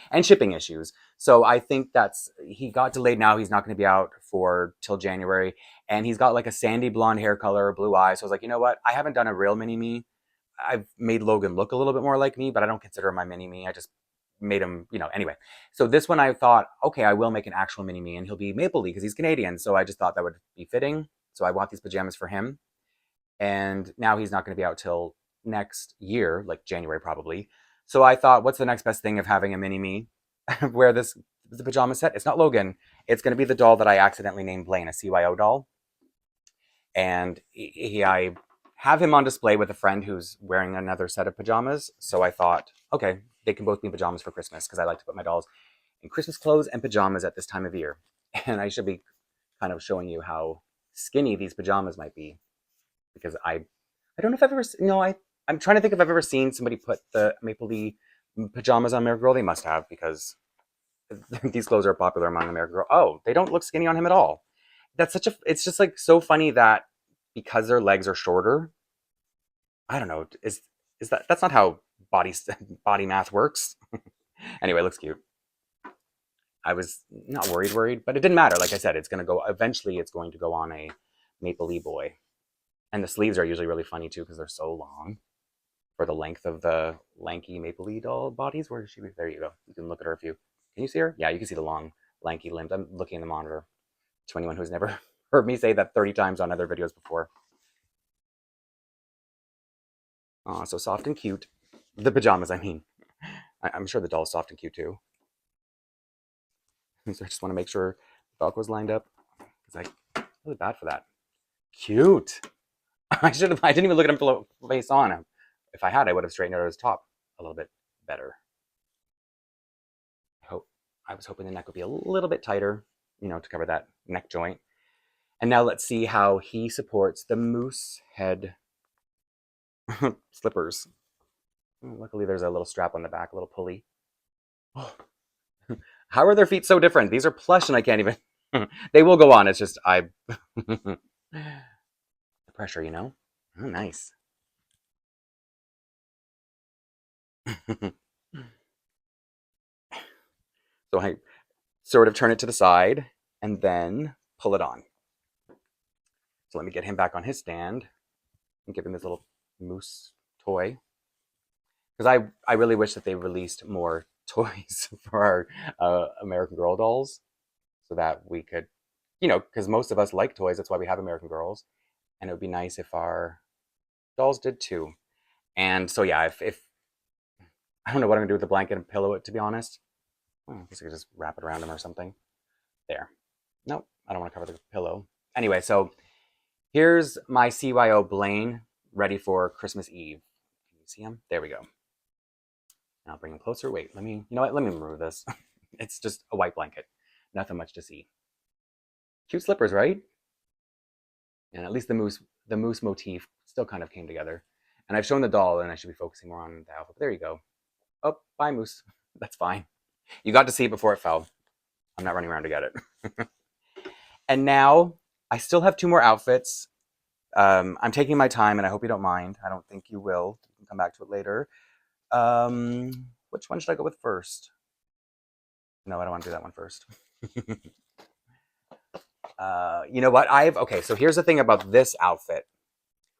and shipping issues. So I think he got delayed now. He's not going to be out till January. And he's got like a sandy blonde hair color, blue eyes. So I was like, you know what? I haven't done a real mini-me. I've made Logan look a little bit more like me, but I don't consider him my mini-me. I just made him, you know, anyway. So this one I thought, okay, I will make an actual mini-me, and he'll be Maplelea because he's Canadian. So I just thought that would be fitting. So I want these pajamas for him. And now he's not going to be out till next year, like January probably. So I thought, what's the next best thing of having a mini-me wear the pajama set? It's not Logan. It's going to be the doll that I accidentally named Blaine, a CYO doll. And I have him on display with a friend who's wearing another set of pajamas. So I thought, okay, they can both be pajamas for Christmas, because I like to put my dolls in Christmas clothes and pajamas at this time of year. And I should be kind of showing you how skinny these pajamas might be, because I don't know if I've ever, I'm trying to think if I've ever seen somebody put the Maplelea pajamas on American Girl. They must have, because these clothes are popular among American Girl. Oh, they don't look skinny on him at all. It's just like so funny that because their legs are shorter, I don't know, that's not how body math works. Anyway, it looks cute. I was not worried, but it didn't matter. Like I said, eventually it's going to go on a Maplelea boy. And the sleeves are usually really funny too, because they're so long for the length of the lanky Maplelea doll bodies. Where is she? There you go. You can look at her can you see her? Yeah, you can see the long, lanky limbs. I'm looking at the monitor. To anyone who's never heard me say that 30 times on other videos before. Aw, so soft and cute. The pajamas, I mean. I'm sure the doll's soft and cute too. So I just want to make sure the Velcro's lined up. Because I'm really bad for that. Cute. I didn't even look at him face on him. If I had, I would have straightened out his top a little bit better. I was hoping the neck would be a little bit tighter, you know, to cover that neck joint. And now let's see how he supports the moose head slippers. Luckily, there's a little strap on the back, a little pulley. Oh. How are their feet so different? These are plush and I can't even... They will go on, it's just the pressure, you know? Oh, nice. So I sort of turn it to the side and then pull it on. So let me get him back on his stand and give him his little moose toy. Because I really wish that they released more toys for our American Girl dolls so that we could, you know, because most of us like toys. That's why we have American Girls. And it would be nice if our dolls did too. And so, yeah, if I don't know what I'm going to do with the blanket and pillow it, to be honest. I guess I could just wrap it around him or something. There. Nope, I don't want to cover the pillow. Anyway, so here's my CYO Blaine ready for Christmas Eve. Can you see him? There we go. And I'll bring him closer. Wait, you know what? Let me remove this. It's just a white blanket. Nothing much to see. Cute slippers, right? And at least the moose motif still kind of came together. And I've shown the doll, and I should be focusing more on the outfit. But there you go. Oh, bye, moose. That's fine. You got to see it before it fell. I'm not running around to get it. And now, I still have 2 more outfits. I'm taking my time, and I hope you don't mind. I don't think you will. We can come back to it later. Which one should I go with first? No, I don't want to do that one first. You know what? Okay, so here's the thing about this outfit.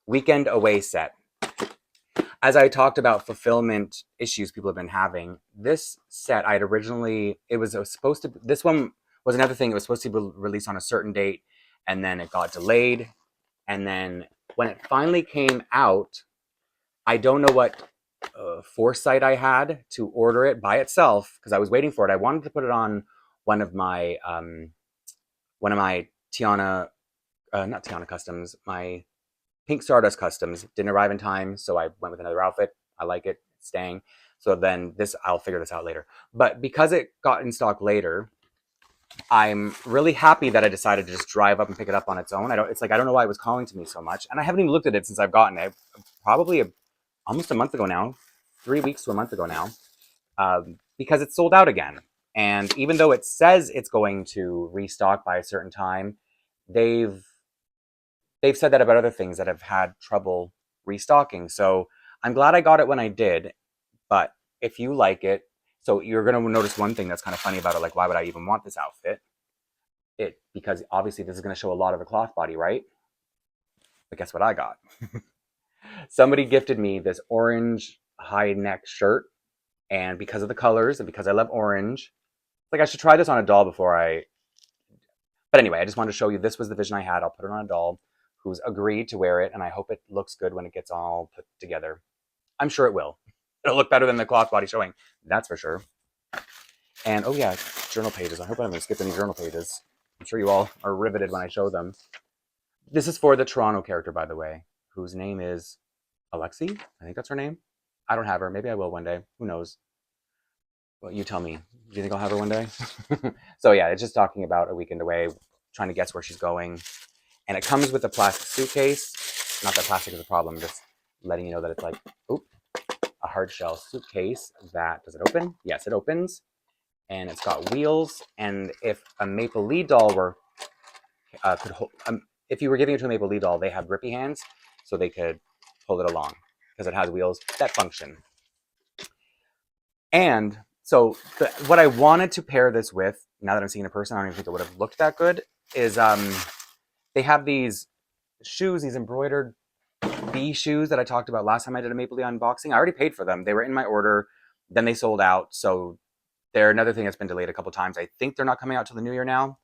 Weekend away set. As I talked about fulfillment issues people have been having, this set I'd originally, this one was another thing. It was supposed to be released on a certain date, and then it got delayed. And then when it finally came out, I don't know what foresight I had to order it by itself because I was waiting for it. I wanted to put it on one of my Tiana, not Tiana customs, my Pink Stardust customs. Didn't arrive in time, so I went with another outfit. I like it, it's staying. So then I'll figure this out later. But because it got in stock later, I'm really happy that I decided to just drive up and pick it up on its own. I don't know why it was calling to me so much. And I haven't even looked at it since I've gotten it. Probably almost a month ago now. 3 weeks to a month ago now. Because it's sold out again. And even though it says it's going to restock by a certain time, they've said that about other things that have had trouble restocking. So I'm glad I got it when I did. But if you like it, so you're going to notice one thing that's kind of funny about it. Like, why would I even want this outfit? Because obviously this is going to show a lot of the cloth body, right? But guess what I got? Somebody gifted me this orange high neck shirt. And because of the colors and because I love orange, like I should try this on a doll before but anyway, I just wanted to show you this was the vision I had. I'll put it on a doll who's agreed to wear it, and I hope it looks good when it gets all put together. I'm sure it will. It'll look better than the cloth body showing, that's for sure. And oh yeah, journal pages. I hope I haven't skipped any journal pages. I'm sure you all are riveted when I show them. This is for the Toronto character, by the way, whose name is Alexi. I think that's her name. I don't have her. Maybe I will one day. Who knows? Well, you tell me. Do you think I'll have her one day? So yeah, it's just talking about a weekend away, trying to guess where she's going. And it comes with a plastic suitcase. Not that plastic is a problem, just letting you know that it's like, a hard shell suitcase that, does it open? Yes, it opens. And it's got wheels. And if a Maplelea doll could hold, if you were giving it to a Maplelea doll, they have grippy hands, so they could pull it along because it has wheels that function. And so what I wanted to pair this with, now that I'm seeing it in person, I don't even think it would have looked that good, is they have these shoes, these embroidered bee shoes that I talked about last time I did a Maplelea unboxing. I already paid for them. They were in my order. Then they sold out. So they're another thing that's been delayed a couple times. I think they're not coming out till the new year now.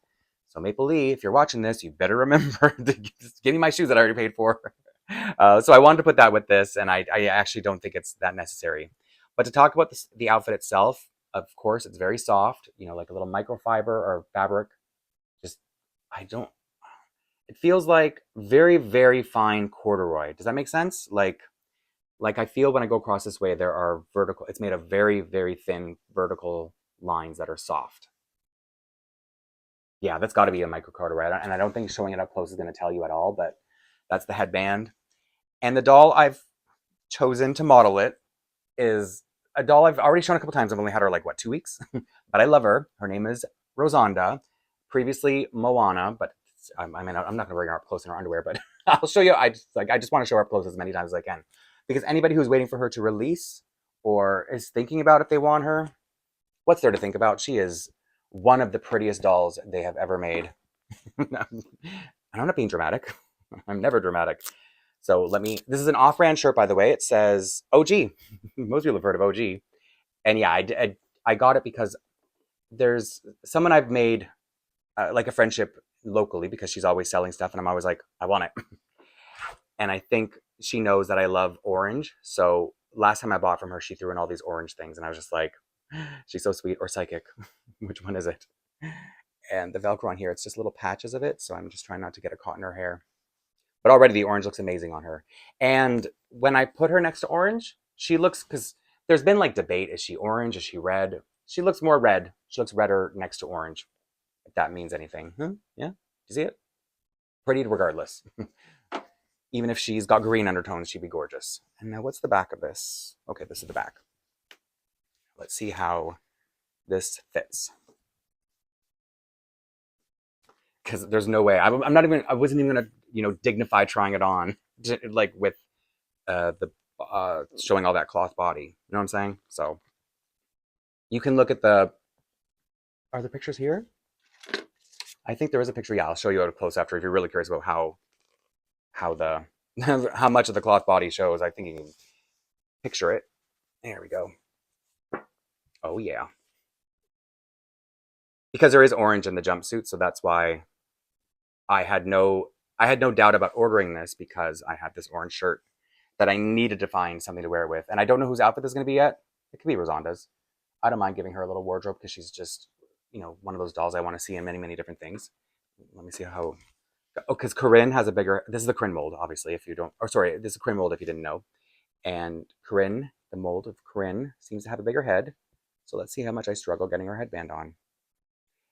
So Maplelea, if you're watching this, you better remember to give me my shoes that I already paid for. So I wanted to put that with this, and I actually don't think it's that necessary. But to talk about the outfit itself, of course, it's very soft, like a little microfiber or fabric. Just, I don't, it feels like very, very fine corduroy. Does that make sense? Like I feel when I go across this way, there are vertical, it's made of very, very thin vertical lines that are soft. Yeah, that's got to be a micro corduroy. And I don't think showing it up close is going to tell you at all, but that's the headband. And the doll I've chosen to model it is a doll I've already shown a couple times. I've only had her like, what, 2 weeks? But I love her. Her name is Rosanda, previously Moana, but I'm not going to bring her up close in her underwear, but I'll show you. I just want to show her up close as many times as I can. Because anybody who's waiting for her to release or is thinking about if they want her, what's there to think about? She is one of the prettiest dolls they have ever made. I'm not being dramatic. I'm never dramatic. So this is an off-brand shirt, by the way. It says OG. Most people have heard of OG. And yeah, I got it because there's someone I've made like a friendship locally because she's always selling stuff. And I'm always like, I want it. And I think she knows that I love orange. So last time I bought from her, she threw in all these orange things. And I was just like, she's so sweet. Or psychic. Which one is it? And the Velcro on here, it's just little patches of it. So I'm just trying not to get a caught in her hair. But already the orange looks amazing on her. And when I put her next to orange, she looks, because there's been like debate, is she orange, is she red? She looks more red. She looks redder next to orange, if that means anything. Yeah, you see it? Pretty regardless. Even if she's got green undertones, she'd be gorgeous. And now what's the back of this? Okay, this is the back. Let's see how this fits. Because there's no way. I wasn't even gonna, dignify trying it on, like with showing all that cloth body. You know what I'm saying? So you can look at are the pictures here? I think there is a picture. Yeah, I'll show you up close after if you're really curious about how much of the cloth body shows. I think you can picture it. There we go. Oh yeah. Because there is orange in the jumpsuit, so that's why I had no doubt about ordering this, because I had this orange shirt that I needed to find something to wear with. And I don't know whose outfit this is going to be yet. It could be Rosanda's. I don't mind giving her a little wardrobe because she's just, one of those dolls I want to see in many, many different things. Let me see how... Oh, because Corinne has a bigger... This is the Corinne mold, obviously, if you don't... Or sorry, this is a Corinne mold if you didn't know. And Corinne, the mold of Corinne, seems to have a bigger head. So let's see how much I struggle getting her headband on.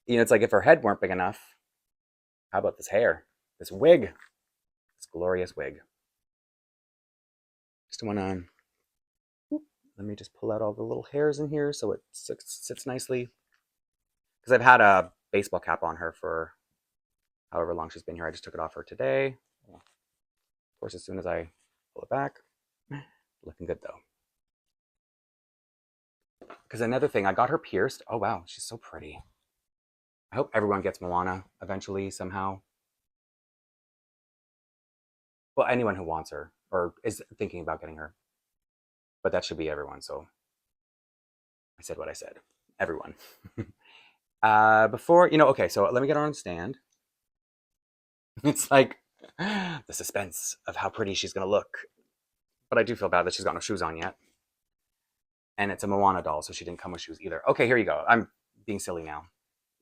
It's like if her head weren't big enough, how about this hair? This wig? This glorious wig. Just want to... Let me just pull out all the little hairs in here so it sits nicely. Because I've had a baseball cap on her for however long she's been here. I just took it off her today. Of course, as soon as I pull it back, looking good though. Because another thing, I got her pierced. Oh wow, she's so pretty. I hope everyone gets Moana eventually somehow. Well, anyone who wants her or is thinking about getting her. But that should be everyone, so I said what I said. Everyone. Okay, so let me get her on stand. It's like the suspense of how pretty she's going to look. But I do feel bad that she's got no shoes on yet. And it's a Moana doll, so she didn't come with shoes either. Okay, here you go. I'm being silly now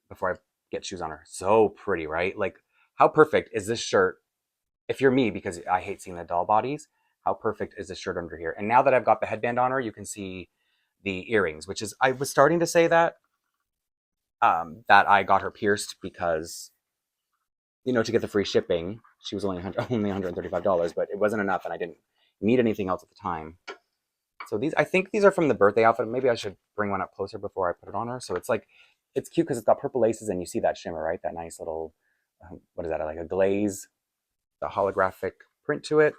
before I get shoes on her. So pretty, right? Like, how perfect is this shirt? If you're me, because I hate seeing the doll bodies, how perfect is this shirt under here? And now that I've got the headband on her, you can see the earrings, which is, I was starting to say that I got her pierced because, to get the free shipping, she was only $135, but it wasn't enough and I didn't need anything else at the time. So I think these are from the birthday outfit. Maybe I should bring one up closer before I put it on her. So it's cute because it's got purple laces and you see that shimmer, right? That nice little, what is that? Like a glaze, the holographic print to it.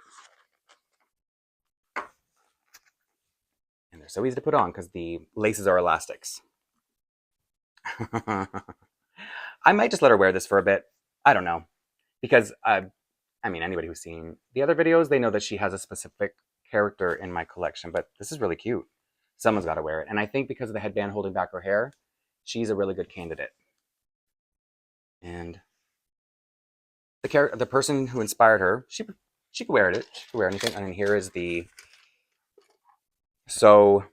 And they're so easy to put on because the laces are elastics. I might just let her wear this for a bit. I don't know. Because, anybody who's seen the other videos, they know that she has a specific character in my collection, but this is really cute. Someone's got to wear it. And I think because of the headband holding back her hair, she's a really good candidate. And The person who inspired her, she could wear it. She could wear anything. And then here is the, so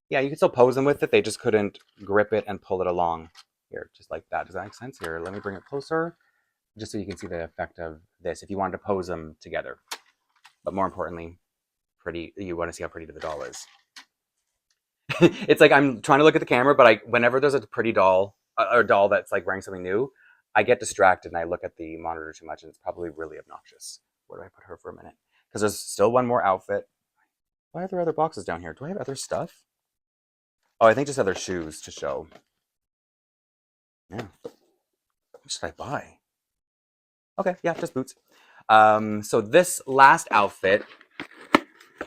yeah, you could still pose them with it. They just couldn't grip it and pull it along. Here, just like that. Does that make sense? Here, let me bring it closer, just so you can see the effect of this if you wanted to pose them together. But more importantly, pretty. You want to see how pretty the doll is. It's like I'm trying to look at the camera, but whenever there's a pretty doll or a doll that's like wearing something new, I get distracted and I look at the monitor too much, and it's probably really obnoxious. Where do I put her for a minute? Because there's still one more outfit. Why are there other boxes down here? Do I have other stuff? Oh, I think just other shoes to show. Yeah. What should I buy? Okay, yeah, just boots. So this last outfit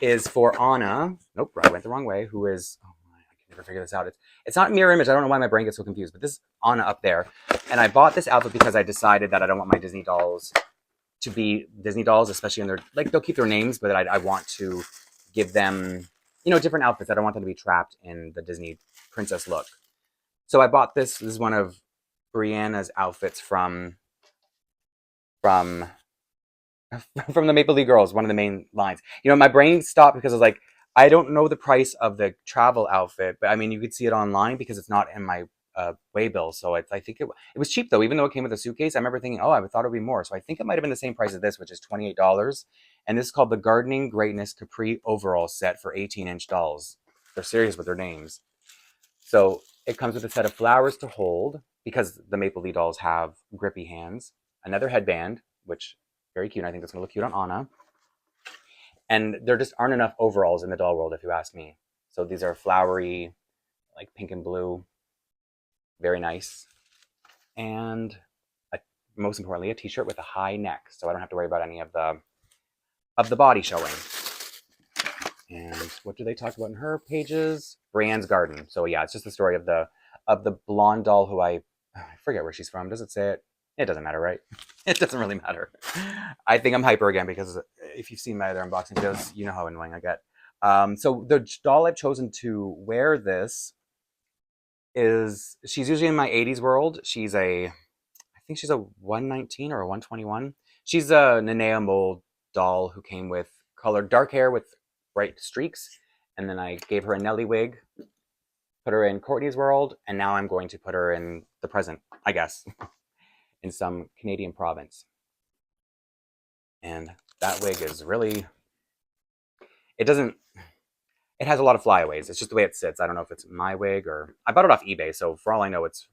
is for Anna. Nope, I went the wrong way. Who is, oh my, I can never figure this out. It's not mirror image. I don't know why my brain gets so confused, but this is Anna up there. And I bought this outfit because I decided that I don't want my Disney dolls to be Disney dolls, especially in their, like, they'll keep their names, but I want to give them, you know, different outfits. I don't want them to be trapped in the Disney princess look. So I bought this. This is one of Brianna's outfits from the Maplelea Girls, one of the main lines. You know, my brain stopped because I was like, I don't know the price of the travel outfit, but I mean, you could see it online because it's not in my way bill. So I think it was cheap though, even though it came with a suitcase. I remember thinking, oh, I thought it would be more. So I think it might have been the same price as this, which is $28. And this is called the Gardening Greatness Capri Overall Set for 18-inch dolls. They're serious with their names. So it comes with a set of flowers to hold because the Maplelea dolls have grippy hands, another headband, which very cute. I think that's going to look cute on Anna. And there just aren't enough overalls in the doll world, if you ask me. So these are flowery, like pink and blue. Very nice. And most importantly, a t-shirt with a high neck. So I don't have to worry about any of the body showing. And what do they talk about in her pages? Brienne's garden. So yeah, it's just the story of the blonde doll who I forget where she's from. Does it say it? It doesn't matter, right? It doesn't really matter. I think I'm hyper again because if you've seen my other unboxing videos, you know how annoying I get. So the doll I've chosen to wear this is, she's usually in my 80s world. I think she's a 119 or a 121. She's a Nenea mold doll who came with colored dark hair with bright streaks. And then I gave her a Nelly wig, put her in Courtney's world, and now I'm going to put her in the present, I guess. In some Canadian province. And that wig is really, it has a lot of flyaways. It's just the way it sits. I don't know if it's my wig or, I bought it off eBay, so for all I know, it's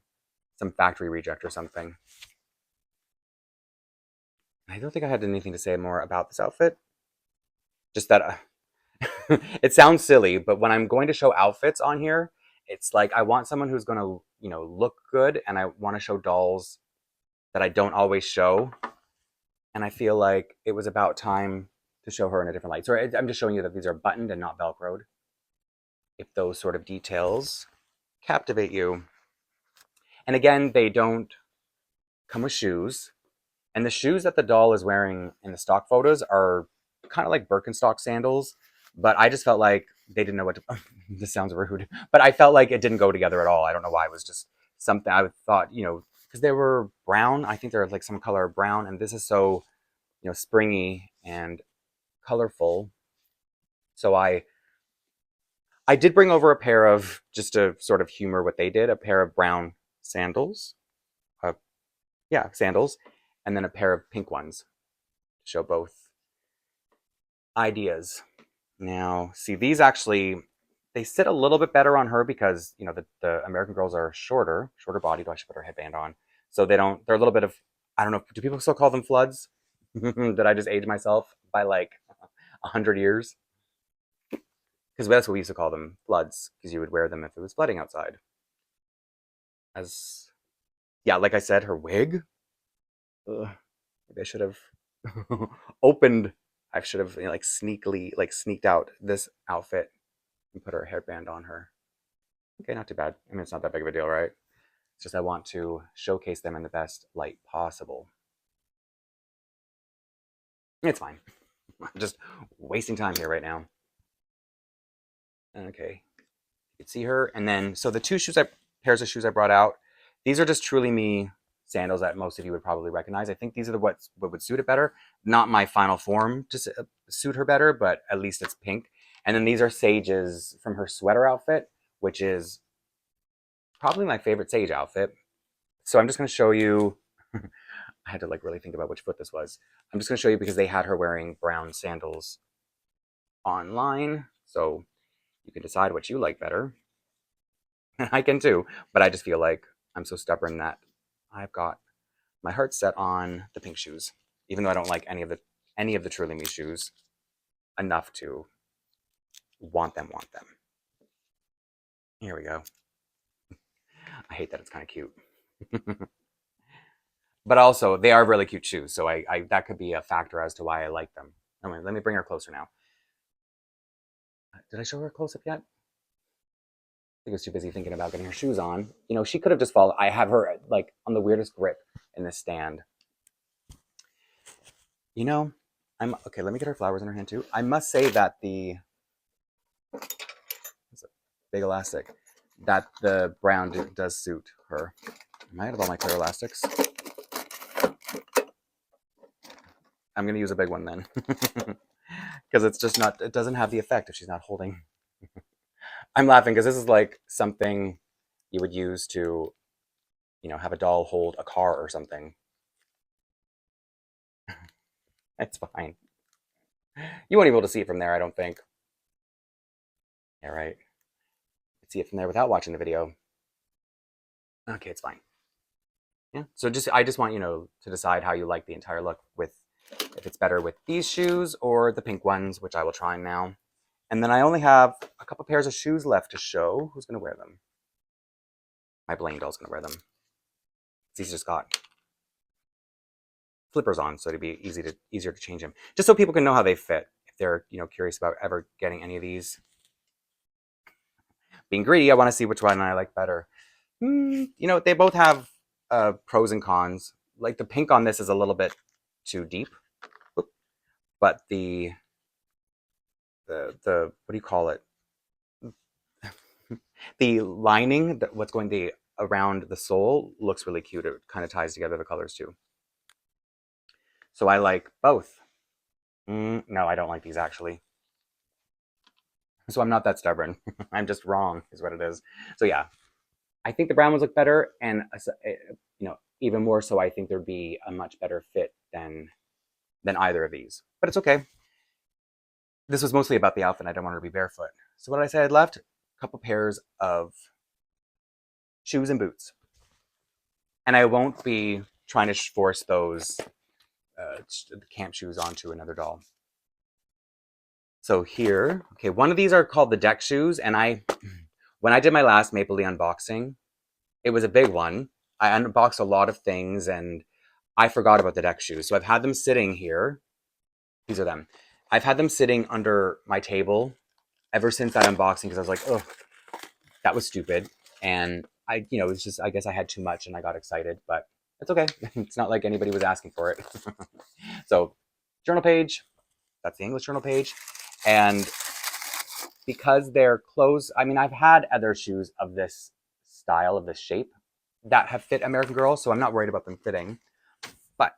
some factory reject or something. I don't think I had anything to say more about this outfit. Just that it sounds silly, but when I'm going to show outfits on here, it's like I want someone who's going to, you know, look good, and I want to show dolls that I don't always show. And I feel like it was about time to show her in a different light. So I'm just showing you that these are buttoned and not Velcroed. If those sort of details captivate you. And again, they don't come with shoes. And the shoes that the doll is wearing in the stock photos are kind of like Birkenstock sandals. But I just felt like they didn't know what to, this sounds rude, but I felt like it didn't go together at all. I don't know why. It was just something I thought, you know, because they were brown. I think they're like some color of brown, and this is so, you know, springy and colorful. So I did bring over a pair of, just to sort of humor what they did, a pair of brown sandals. Yeah, sandals, and then a pair of pink ones to show both ideas. Now, see, these actually, they sit a little bit better on her because, you know, the American Girls are shorter bodied. I should put her headband on. So they're a little bit of, I don't know, do people still call them floods? Did I just age myself by like 100 years? Because that's what we used to call them, floods, because you would wear them if it was flooding outside. Yeah, like I said, her wig. Ugh, maybe I should have opened. I should have, you know, like sneaked out this outfit and put her headband on her. Okay, not too bad. I mean, it's not that big of a deal, right? It's just I want to showcase them in the best light possible. It's fine. I'm just wasting time here right now. Okay, you can see her. And then, so the two pairs of shoes I brought out, these are just truly me sandals that most of you would probably recognize. I think these are what would suit it better. Not my final form to suit her better, but at least it's pink. And then these are Sage's from her sweater outfit, which is probably my favorite Sage outfit. So I'm just going to show you. I had to like really think about which foot this was. I'm just going to show you because they had her wearing brown sandals online. So you can decide what you like better. I can too, but I just feel like I'm so stubborn that I've got my heart set on the pink shoes, even though I don't like any of the Truly Me shoes enough to want them. Here we go. I hate that it's kind of cute. But also, they are really cute shoes, so I that could be a factor as to why I like them. Anyway, let me bring her closer now. Did I show her close up yet? I was too busy thinking about getting her shoes on. You know, she could have just followed. I have her like on the weirdest grip in this stand. You know, okay. Let me get her flowers in her hand too. I must say that it's a big elastic, that the brown does suit her. Am I out of all my clear elastics? I'm gonna use a big one then, because it's just not. It doesn't have the effect if she's not holding. I'm laughing because this is like something you would use to, you know, have a doll hold a car or something. It's fine. You won't be able to see it from there, I don't think. Yeah, right. You can see it from there without watching the video. Okay, it's fine. Yeah. So I just want, you know, to decide how you like the entire look, with if it's better with these shoes or the pink ones, which I will try now. And then I only have a couple pairs of shoes left to show. Who's going to wear them? My Blaine doll's going to wear them. He's just got flippers on, so it'd be easier to change them. Just so people can know how they fit, if they're, you know, curious about ever getting any of these. Being greedy, I want to see which one I like better. You know, they both have pros and cons. Like the pink on this is a little bit too deep, but the what do you call it? The lining, what's going around the sole, looks really cute. It kind of ties together the colors too. So I like both. No, I don't like these actually. So I'm not that stubborn. I'm just wrong, is what it is. So yeah, I think the brown ones look better, and you know, even more so, I think there'd be a much better fit than either of these. But it's okay. This was mostly about the outfit. I don't want her to be barefoot. So what did I say? I left a couple pairs of shoes and boots, and I won't be trying to force those camp shoes onto another doll. So here, okay, one of these are called the deck shoes, and when I did my last Maplelea unboxing, it was a big one. I unboxed a lot of things, and I forgot about the deck shoes. So I've had them sitting here. These are them. I've had them sitting under my table ever since that unboxing, because I was like, oh, that was stupid. And you know, it's just, I guess I had too much and I got excited, but it's okay. It's not like anybody was asking for it. So journal page, that's the English journal page. And because they're closed, I mean, I've had other shoes of this style, of this shape, that have fit American Girl, so I'm not worried about them fitting. But,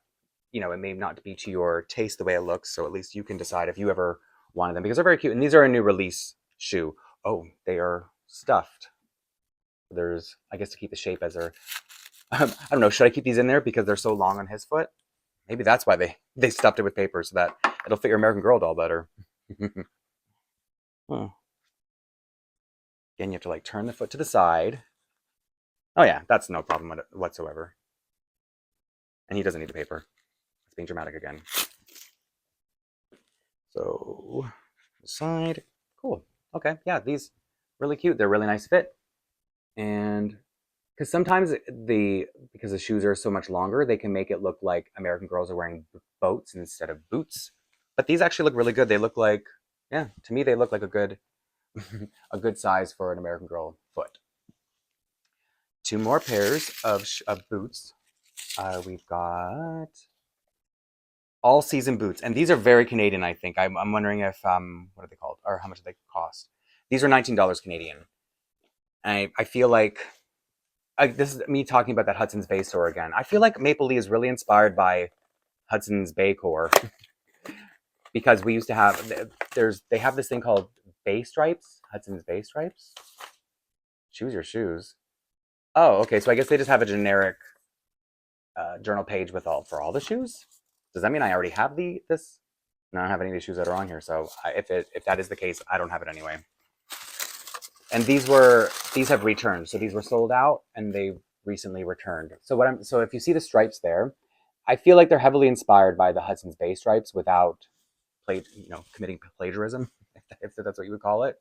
you know, it may not be to your taste the way it looks, so at least you can decide if you ever wanted them, because they're very cute. And these are a new release shoe. Oh, they are stuffed. There's, I guess, to keep the shape as they're, I don't know, should I keep these in there because they're so long on his foot? Maybe that's why they stuffed it with paper, so that it'll fit your American Girl doll better. Huh. Again, you have to like turn the foot to the side. Oh yeah, that's no problem whatsoever. And he doesn't need the paper. It's being dramatic again. So, side. Cool. Okay, yeah, these really cute. They're really nice fit. And because sometimes because the shoes are so much longer, they can make it look like American Girls are wearing boats instead of boots. But these actually look really good. They look like, yeah, to me they look like a good a good size for an American Girl foot. Two more pairs of boots. We've got all season boots, and these are very Canadian. I think I'm wondering if what are they called, or how much do they cost? These are $19 Canadian. I feel like this is me talking about that Hudson's Bay store again. I feel like Maplelea is really inspired by Hudson's Bay core because we used to have they have this thing called Bay Stripes, Hudson's Bay Stripes. Choose your shoes. Oh, okay. So I guess they just have a generic journal page with for all the shoes. Does that mean I already have this? No, I don't have any of these shoes that are on here. So if that is the case, I don't have it anyway. And these have returned. So these were sold out and they recently returned. So if you see the stripes there, I feel like they're heavily inspired by the Hudson's Bay stripes without committing plagiarism, if that's what you would call it.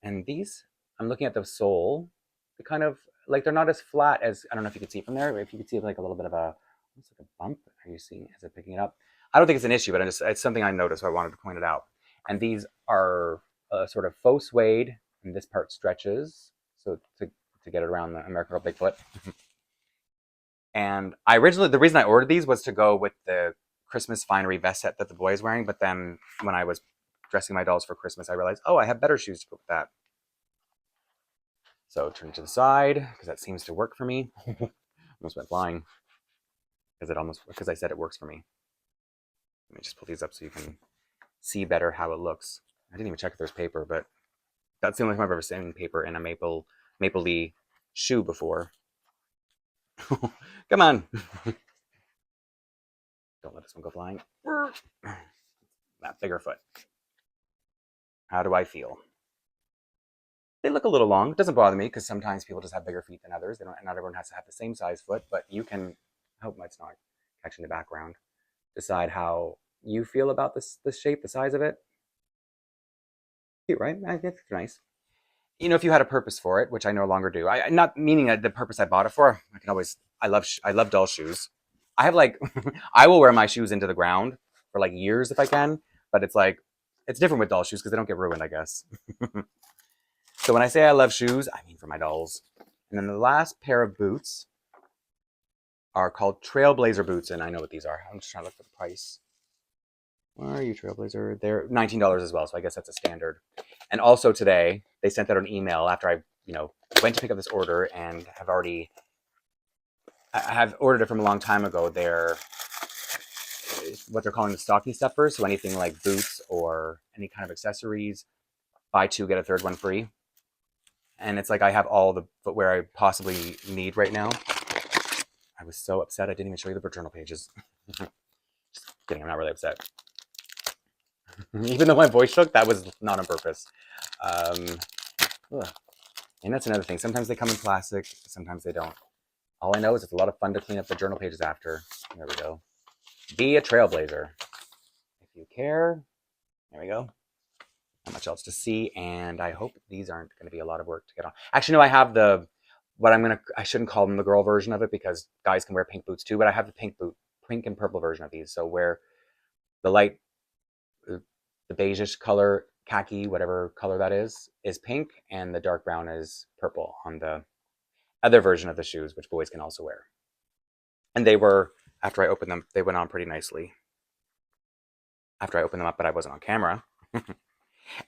And these, I'm looking at the sole, they're kind of like, they're not as flat as, I don't know if you can see from there, but if you could see like a little bit of almost like a bump. Are you seeing, is it picking it up? I don't think it's an issue, but it's something I noticed, so I wanted to point it out. And these are sort of faux suede, and this part stretches, so to get it around the American Girl Bigfoot. And the reason I ordered these was to go with the Christmas finery vest set that the boy is wearing, but then when I was dressing my dolls for Christmas, I realized, oh, I have better shoes to put with that. So turn it to the side, because that seems to work for me. Almost went flying, because I said it works for me. Let me just pull these up so you can see better how it looks. I didn't even check if there's paper, but that's the only time I've ever seen paper in a Maplelea shoe before. Come on. Don't let this one go flying. That bigger foot. How do I feel? They look a little long. It doesn't bother me because sometimes people just have bigger feet than others. Not everyone has to have the same size foot, but you can, I hope it's not catching the background, decide how you feel about this shape, the size of it. Cute, right? I think it's nice. If you had a purpose for it, which I no longer do. I not meaning the purpose I bought it for. I love doll shoes. I have I will wear my shoes into the ground for like years if I can, but it's different with doll shoes because they don't get ruined, I guess. So when I say I love shoes, I mean for my dolls. And then the last pair of boots are called Trailblazer boots, and I know what these are. I'm just trying to look for the price. Where are you, Trailblazer? They're $19 as well, so I guess that's a standard. And also today, they sent out an email after I, went to pick up this order and I have ordered it from a long time ago. They're what they're calling the stocking stuffers, so anything like boots or any kind of accessories, buy two, get a third one free. And it's like I have all the footwear I possibly need right now. I was so upset I didn't even show you the journal pages. Just kidding, I'm not really upset. Even though my voice shook, that was not on purpose. And that's another thing. Sometimes they come in plastic, sometimes they don't. All I know is it's a lot of fun to clean up the journal pages after. There we go. Be a trailblazer. If you care, there we go. Not much else to see, and I hope these aren't going to be a lot of work to get on. Actually, no, I have I shouldn't call them the girl version of it because guys can wear pink boots too, but I have the pink and purple version of these. So where the light, the beigeish color, khaki, whatever color that is pink, and the dark brown is purple on the other version of the shoes, which boys can also wear. And they were, after I opened them, they went on pretty nicely. After I opened them up, but I wasn't on camera.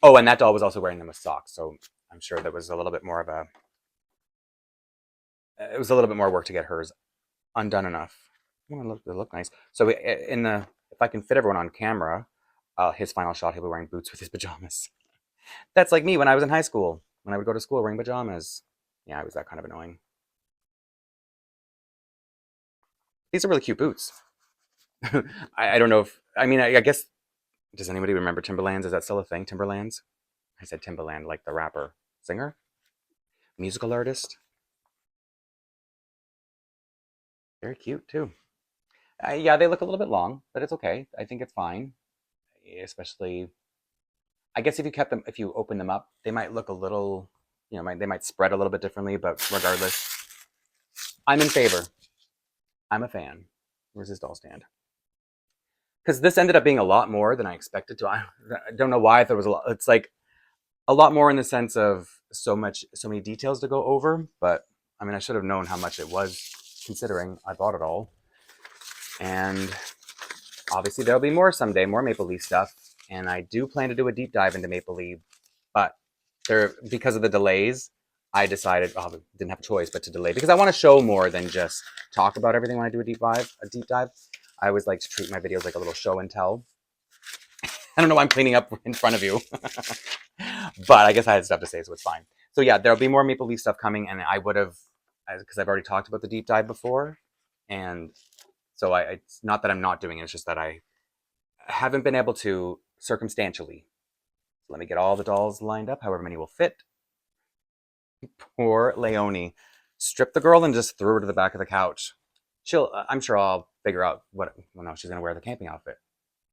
Oh, and that doll was also wearing them with socks, so I'm sure that was a little bit more of it was a little bit more work to get hers undone enough. Oh, they look nice. So if I can fit everyone on camera, his final shot, he'll be wearing boots with his pajamas. That's like me when I was in high school, when I would go to school wearing pajamas. Yeah, I was that kind of annoying. These are really cute boots. I don't know if, I guess, does anybody remember Timberlands? Is that still a thing, Timberlands? I said Timberland, like the rapper, singer, musical artist. Very cute, too. Yeah, they look a little bit long, but it's okay. I think it's fine. Especially, I guess if you open them up, they might look a little, they might spread a little bit differently, but regardless, I'm in favor. I'm a fan. Where's his doll stand? Because this ended up being a lot more than I expected to. I don't know why I thought it was a lot. It's like a lot more in the sense of so many details to go over. But I should have known how much it was considering I bought it all. And obviously there'll be more someday, more Maplelea stuff. And I do plan to do a deep dive into Maplelea, but because of the delays, I decided, well, I didn't have a choice but to delay because I want to show more than just talk about everything when I do a deep dive. I always like to treat my videos like a little show and tell. I don't know why I'm cleaning up in front of you, but I guess I had stuff to say, so it's fine. So yeah, there'll be more Maple Leaf stuff coming, and I would have, because I've already talked about the deep dive before, and so it's not that I'm not doing it, it's just that I haven't been able to circumstantially. Let me get all the dolls lined up, however many will fit. Poor Leonie. Stripped the girl and just threw her to the back of the couch. I'm sure I'll figure out well, no, she's going to wear the camping outfit.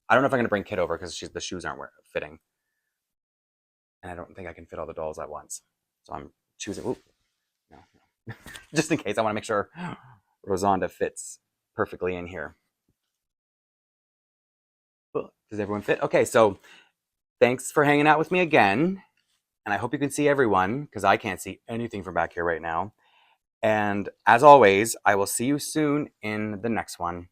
I don't know if I'm going to bring Kit over because the shoes aren't fitting. And I don't think I can fit all the dolls at once. So I'm choosing, no. Just in case, I want to make sure Rosanda fits perfectly in here. Does everyone fit? Okay, so thanks for hanging out with me again. And I hope you can see everyone because I can't see anything from back here right now. And as always, I will see you soon in the next one.